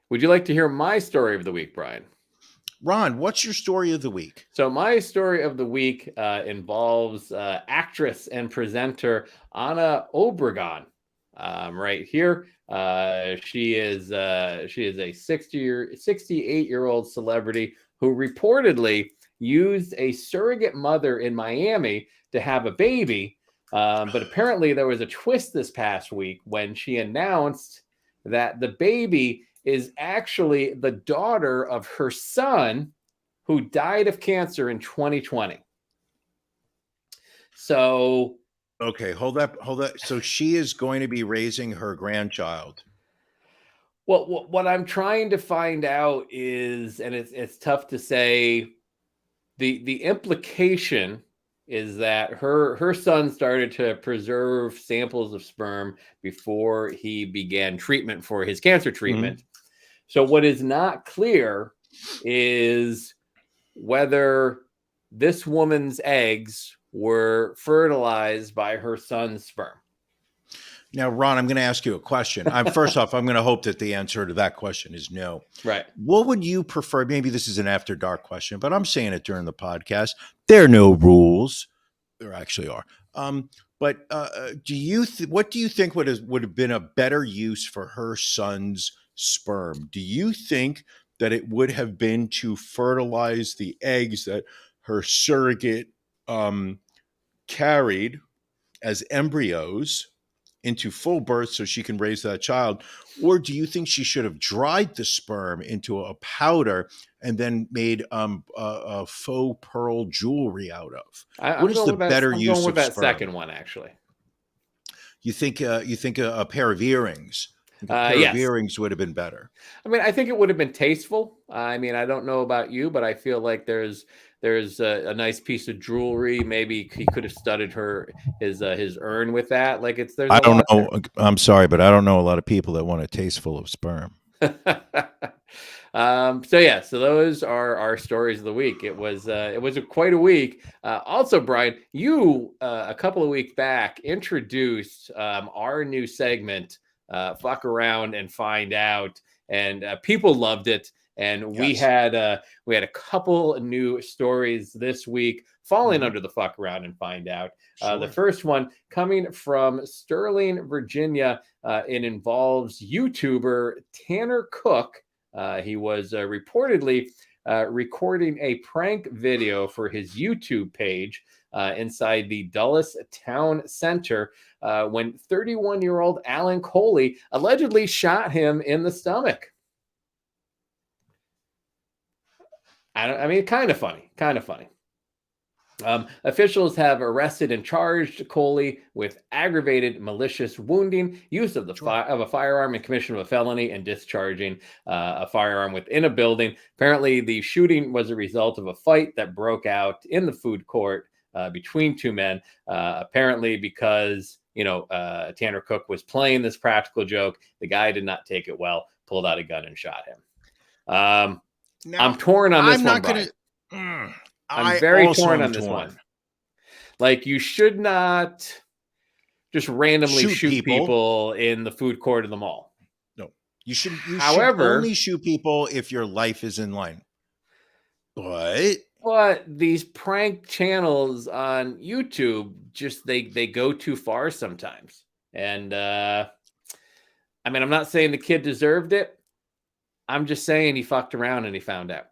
Would you like to hear my story of the week, Brian? Ron, what's your story of the week? So my story of the week involves actress and presenter Anna Obregon. Right here, she is a 68-year-old celebrity who reportedly used a surrogate mother in Miami to have a baby. But apparently there was a twist this past week when she announced that the baby is actually the daughter of her son, who died of cancer in 2020. So, okay, hold up. So she is going to be raising her grandchild. well, what I'm trying to find out is, and it's tough to say, the implication is that her son started to preserve samples of sperm before he began treatment for his cancer treatment. Mm-hmm. So what is not clear is whether this woman's eggs were fertilized by her son's sperm. Now, Ron, I'm going to ask you a question. First off, I'm going to hope that the answer to that question is no. Right. What would you prefer? Maybe this is an after dark question, but I'm saying it during the podcast. There are no rules. There actually are. But what do you think would have been a better use for her son's sperm? Do you think that it would have been to fertilize the eggs that her surrogate carried as embryos into full birth so she can raise that child? Or do you think she should have dried the sperm into a powder and then made a faux pearl jewelry out of? What is the better use of sperm? I'm going with that second one, actually. You think a pair of earrings? A pair of earrings would have been better. I mean, I think it would have been tasteful. I mean, I don't know about you, but I feel like there's a nice piece of jewelry. Maybe he could have studded his urn with that. Like I don't know. I'm sorry, but I don't know a lot of people that want a taste full of sperm. So those are our stories of the week. It was quite a week. Also, Brian, you a couple of weeks back introduced our new segment, Fuck Around and Find Out, and people loved it. And we had a couple new stories this week falling under the Fuck Around and Find Out. The first one coming from Sterling, Virginia. It involves YouTuber Tanner Cook. He was reportedly recording a prank video for his YouTube page inside the Dulles Town Center when 31-year-old Alan Coley allegedly shot him in the stomach. I mean, kind of funny. Officials have arrested and charged Coley with aggravated malicious wounding, use of a firearm, and commission of a felony, and discharging a firearm within a building. Apparently, the shooting was a result of a fight that broke out in the food court between two men. Apparently, because Tanner Cook was playing this practical joke, the guy did not take it well, pulled out a gun and shot him. Now, I'm torn on this one, Brian. I'm very torn on this one. Like, you should not just randomly shoot people in the food court of the mall. No, you should only shoot people if your life is in line. But these prank channels on YouTube, just they go too far sometimes. And I mean, I'm not saying the kid deserved it. I'm just saying he fucked around and he found out.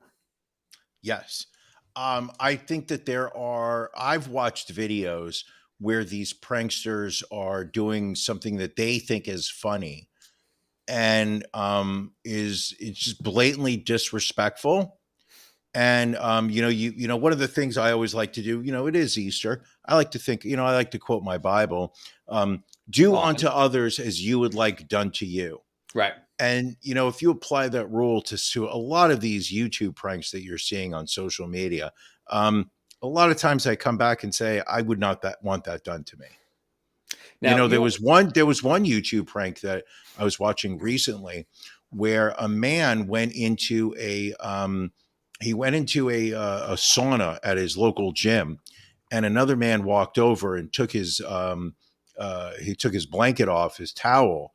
Yes. I think that I've watched videos where these pranksters are doing something that they think is funny and it's just blatantly disrespectful. And one of the things I always like to do, it is Easter. I like to think, I like to quote my Bible, do unto others as you would like done to you. Right. And, if you apply that rule to a lot of these YouTube pranks that you're seeing on social media, a lot of times I come back and say, I would not want that done to me. Now, there was one YouTube prank that I was watching recently where a man went into a sauna at his local gym, and another man walked over and took his blanket off, his towel,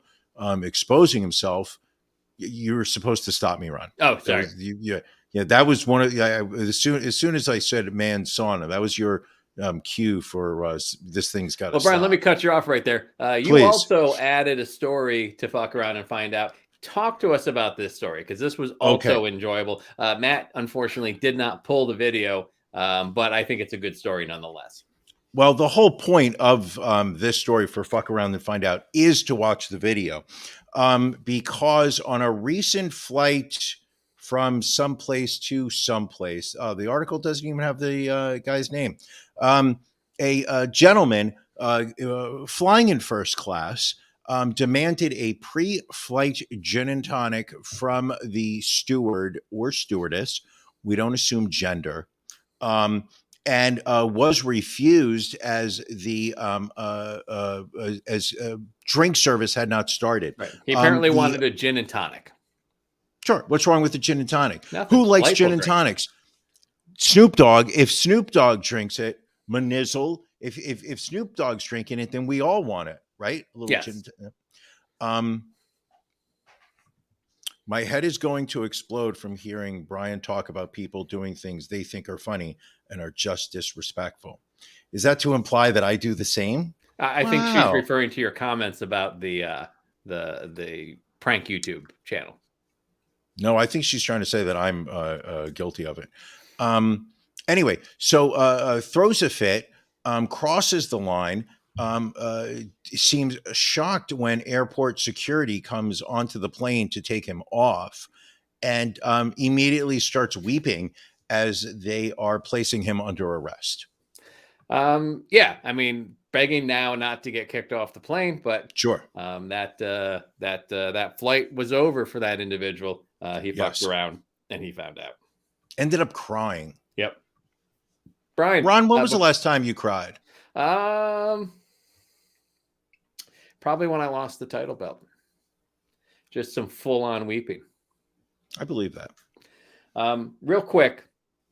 exposing himself. You were supposed to stop me, Ron. Oh, sorry. That was one of as soon as I said man sauna, that was your cue for this thing's got to Well, Brian, stop. let me cut you off right there. You Please. also added a story to Fuck Around and Find Out. Talk to us about this story, because this was also enjoyable. Matt, unfortunately, did not pull the video, but I think it's a good story nonetheless. Well, the whole point of this story for Fuck Around and Find Out is to watch the video, because on a recent flight from someplace to someplace, the article doesn't even have the guy's name, a gentleman flying in first class demanded a pre-flight gin and tonic from the steward or stewardess. We don't assume gender. And was refused as the drink service had not started. Right. He apparently wanted a gin and tonic. Sure. What's wrong with the gin and tonic? Nothing. Who likes gin and tonics? Snoop Dogg. If Snoop Dogg drinks it, Manizzle. If Snoop Dogg's drinking it, then we all want it, right? A little gin. My head is going to explode from hearing Brian talk about people doing things they think are funny and are just disrespectful. Is that to imply that I do the same? I think she's referring to your comments about the prank YouTube channel. No, I think she's trying to say that I'm guilty of it. Anyway, so throws a fit, crosses the line, seems shocked when airport security comes onto the plane to take him off, and immediately starts weeping as they are placing him under arrest. Yeah, I mean, begging now not to get kicked off the plane, but sure, that flight was over for that individual. He fucked around and he found out. Ended up crying. Yep. Brian, Ron, when was the last time you cried? Probably when I lost the title belt. Just some full-on weeping. I believe that. Real quick,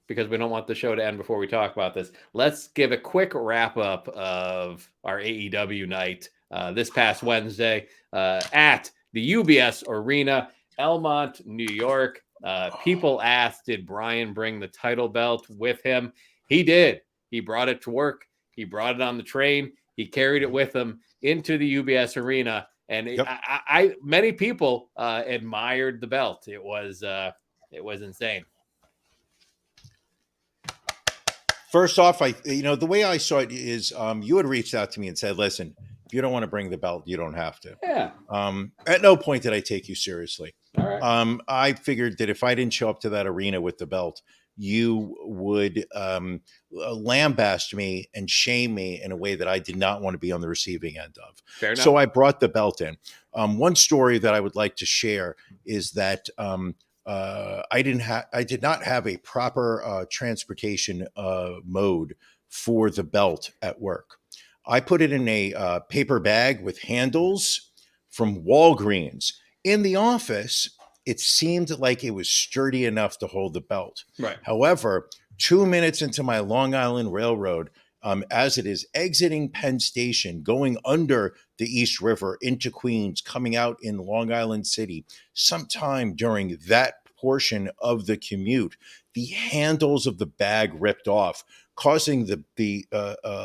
because we don't want the show to end before we talk about this, let's give a quick wrap up of our AEW night this past Wednesday at the UBS Arena, Elmont, New York. People asked, did Brian bring the title belt with him? He did. He brought it to work. He brought it on the train. He carried it with him into the UBS Arena. And many people admired the belt. It was insane. First off, the way I saw it is you had reached out to me and said, listen, if you don't want to bring the belt, you don't have to. Yeah. At no point did I take you seriously. All right. I figured that if I didn't show up to that arena with the belt, you would lambaste me and shame me in a way that I did not want to be on the receiving end of. Fair enough. So I brought the belt in. One story that I would like to share is that I did not have a proper transportation mode for the belt at work. I put it in a paper bag with handles from Walgreens. In the office, it seemed like it was sturdy enough to hold the belt. Right. However, 2 minutes into my Long Island Railroad, as it is exiting Penn Station, going under the East River into Queens, coming out in Long Island City, sometime during that portion of the commute, the handles of the bag ripped off, causing the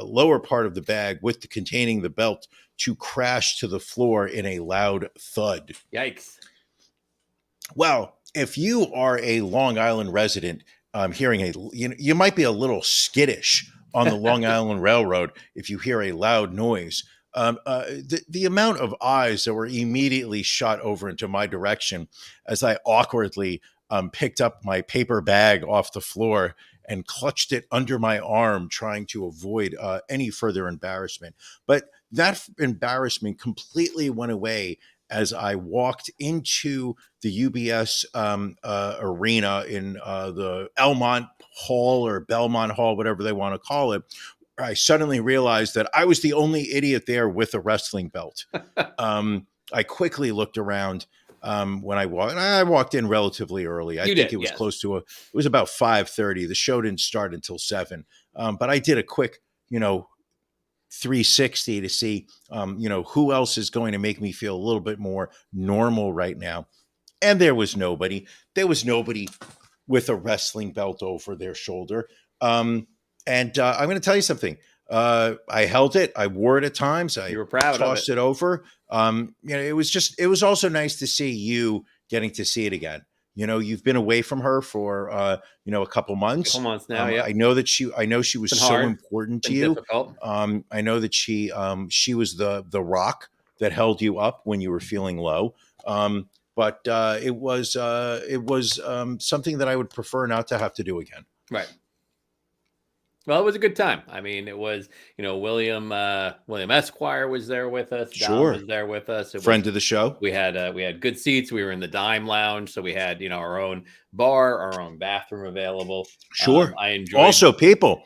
lower part of the bag containing the belt to crash to the floor in a loud thud. Yikes. Well, if you are a Long Island resident, hearing you might be a little skittish on the Long Island Railroad if you hear a loud noise. The amount of eyes that were immediately shot over into my direction as I awkwardly picked up my paper bag off the floor and clutched it under my arm, trying to avoid any further embarrassment. But that embarrassment completely went away as I walked into the UBS arena in the Elmont Hall or Belmont Hall, whatever they want to call it. I suddenly realized that I was the only idiot there with a wrestling belt. I quickly looked around when I walked. I walked in relatively early. I think it was close to it was about 5:30. The show didn't start until 7. But I did a quick, 360 to see, who else is going to make me feel a little bit more normal right now. And there was nobody. There was nobody with a wrestling belt over their shoulder. And I'm going to tell you something. I held it. I wore it at times. You were proud tossed of it over. It was also nice to see you getting to see it again. You've been away from her for, a couple months. Couple months now. Yeah. I know she was so important to you. Difficult. I know that she was the rock that held you up when you were feeling low. But it was something that I would prefer not to have to do again. Right. Well, it was a good time. I mean, it was, William Esquire was there with us. Sure. Don was there with us. Friend of the show. We had good seats. We were in the Dime Lounge, so we had, our own bar, our own bathroom available. Sure. I enjoyed. Also, people,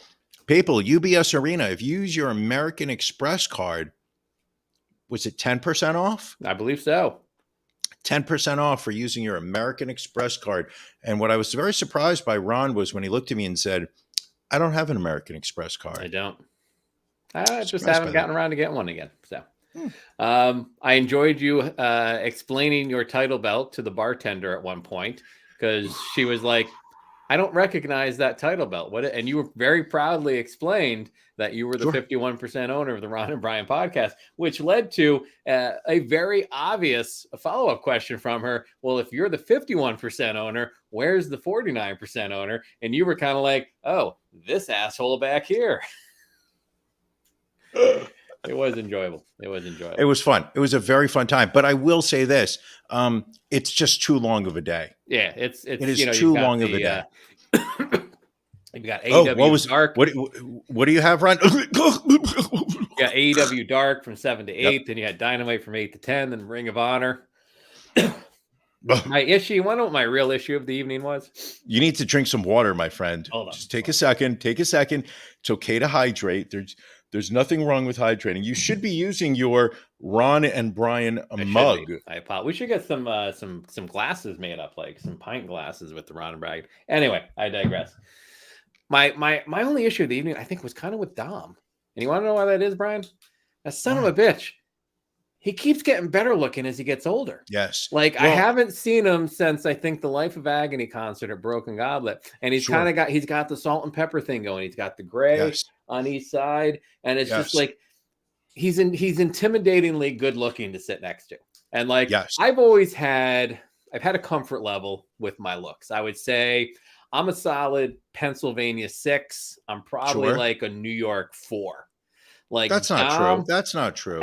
UBS Arena. If you use your American Express card, was it 10% off? I believe so. 10% off for using your American Express card. And what I was very surprised by, Ron, was when he looked at me and said, I don't have an American Express card. I don't. I just haven't gotten around to getting one again. So I enjoyed you explaining your title belt to the bartender at one point, because she was like, I don't recognize that title belt. And you were very proudly explained that you were the 51% owner of the Ron and Brian podcast, which led to a very obvious follow-up question from her. Well, if you're the 51% owner, where's the 49% owner? And you were kind of like, oh, this asshole back here. It was enjoyable. It was fun. It was a very fun time. But I will say this: it's just too long of a day. Yeah, it is too long of a day. You got AEW Dark. What do you have, Ron? You got AEW Dark from 7 to 8. Then you had Dynamite from 8 to 10. Then Ring of Honor. My issue. You want to know what my real issue of the evening was? You need to drink some water, my friend. Hold on. Just take a second. It's okay to hydrate. There's nothing wrong with hydrating. You should be using your Ron and Brian mug. I apologize. We should get some glasses made up, like some pint glasses with the Ron and Brian. Anyway, I digress. My only issue of the evening, I think, was kind of with Dom. And you want to know why that is, Brian? That son of a bitch. He keeps getting better looking as he gets older. Yes. Like, I haven't seen him since, I think, the Life of Agony concert at Broken Goblet. And he's kind of he's got the salt and pepper thing going. He's got the gray on each side. And it's just like, he's intimidatingly good looking to sit next to. And like, I've had a comfort level with my looks. I would say I'm a solid Pennsylvania 6. I'm probably like a New York 4. Like, that's not true. That's not true.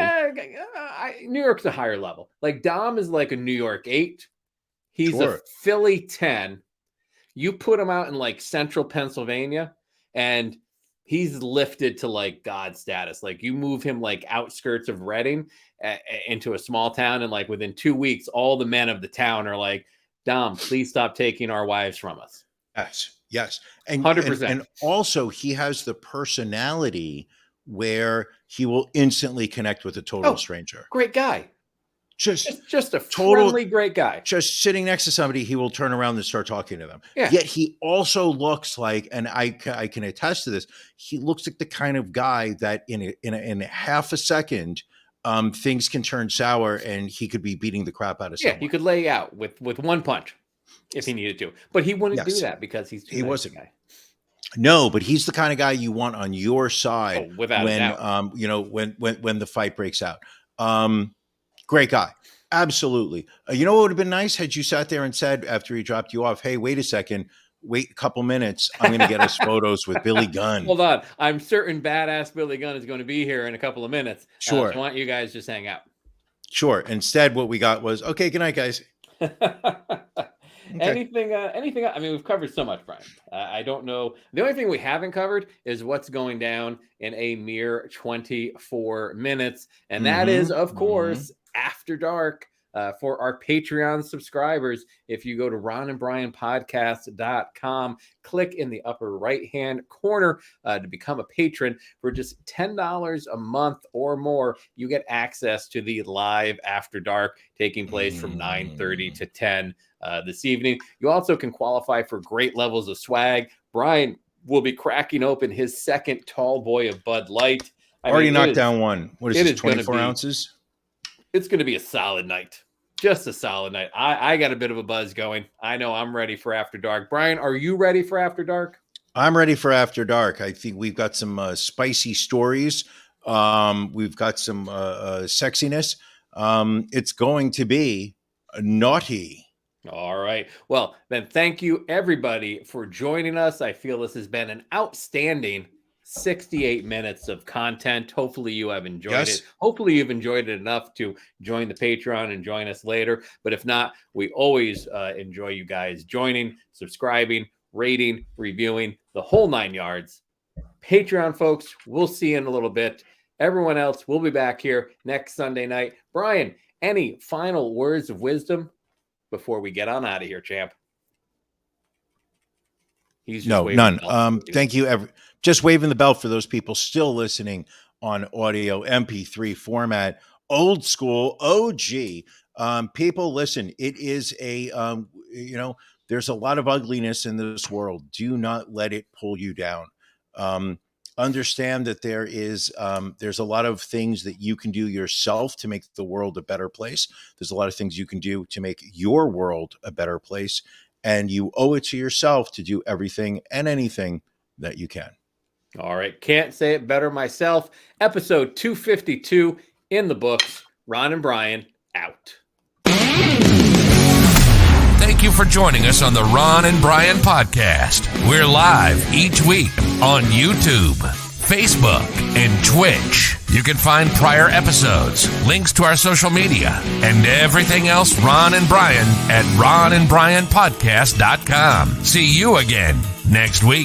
New York's a higher level. Like, Dom is like a New York 8. He's a Philly 10. You put him out in like central Pennsylvania, and he's lifted to like God status. Like, you move him like outskirts of Reading into a small town, and like within 2 weeks, all the men of the town are like, Dom, please stop taking our wives from us. Yes. And 100%. And also, he has the personality where he will instantly connect with a total stranger. Great guy. Just a total, friendly, great guy. Just sitting next to somebody, he will turn around and start talking to them. Yeah. Yet he also looks like, and I can attest to this, he looks like the kind of guy that in half a second, things can turn sour and he could be beating the crap out of someone. Yeah, he could lay out with one punch if he needed to. But he wouldn't do that because he wasn't a guy. No, but he's the kind of guy you want on your side without when doubt. When the fight breaks out. Great guy. Absolutely. You know what would have been nice had you sat there and said after he dropped you off, hey, wait a second, wait a couple minutes. I'm going to get us photos with Billy Gunn. Hold on. I'm certain badass Billy Gunn is going to be here in a couple of minutes. Sure. I want you guys just hang out. Sure. Instead, what we got was, okay, good night, guys. Okay. Anything? I mean, we've covered so much, Brian. I don't know. The only thing we haven't covered is what's going down in a mere 24 minutes. And that is, of course, After Dark. For our Patreon subscribers, if you go to ronandbrianpodcast.com, click in the upper right-hand corner to become a patron. For just $10 a month or more, you get access to the live After Dark taking place from 9:30 to 10 this evening. You also can qualify for great levels of swag. Brian will be cracking open his second tall boy of Bud Light. Already knocked down one. What is it, 24 ounces? It's going to be a solid night. Just a solid night. I got a bit of a buzz going. I know I'm ready for After Dark. Brian, are you ready for After Dark? I'm ready for After Dark. I think we've got some spicy stories. We've got some sexiness. It's going to be naughty. All right. Well, then thank you, everybody, for joining us. I feel this has been an outstanding 68 minutes of content. Hopefully you have enjoyed it. Hopefully you've enjoyed it enough to join the Patreon and join us later. But if not, we always enjoy you guys joining, subscribing, rating, reviewing, the whole 9 yards. Patreon folks, we'll see you in a little bit. Everyone else, we'll be back here next Sunday night. Brian, any final words of wisdom before we get on out of here, champ? He's just none. Thank you. Just waving the bell for those people still listening on audio MP3 format, old school OG. People, listen, it is there's a lot of ugliness in this world. Do not let it pull you down. Understand that there's a lot of things that you can do yourself to make the world a better place. There's a lot of things you can do to make your world a better place. And you owe it to yourself to do everything and anything that you can. All right. Can't say it better myself. Episode 252 in the books. Ron and Brian out. Thank you for joining us on the Ron and Brian podcast. We're live each week on YouTube, Facebook, and Twitch. You can find prior episodes, links to our social media, and everything else Ron and Brian at ronandbrianpodcast.com. See you again next week.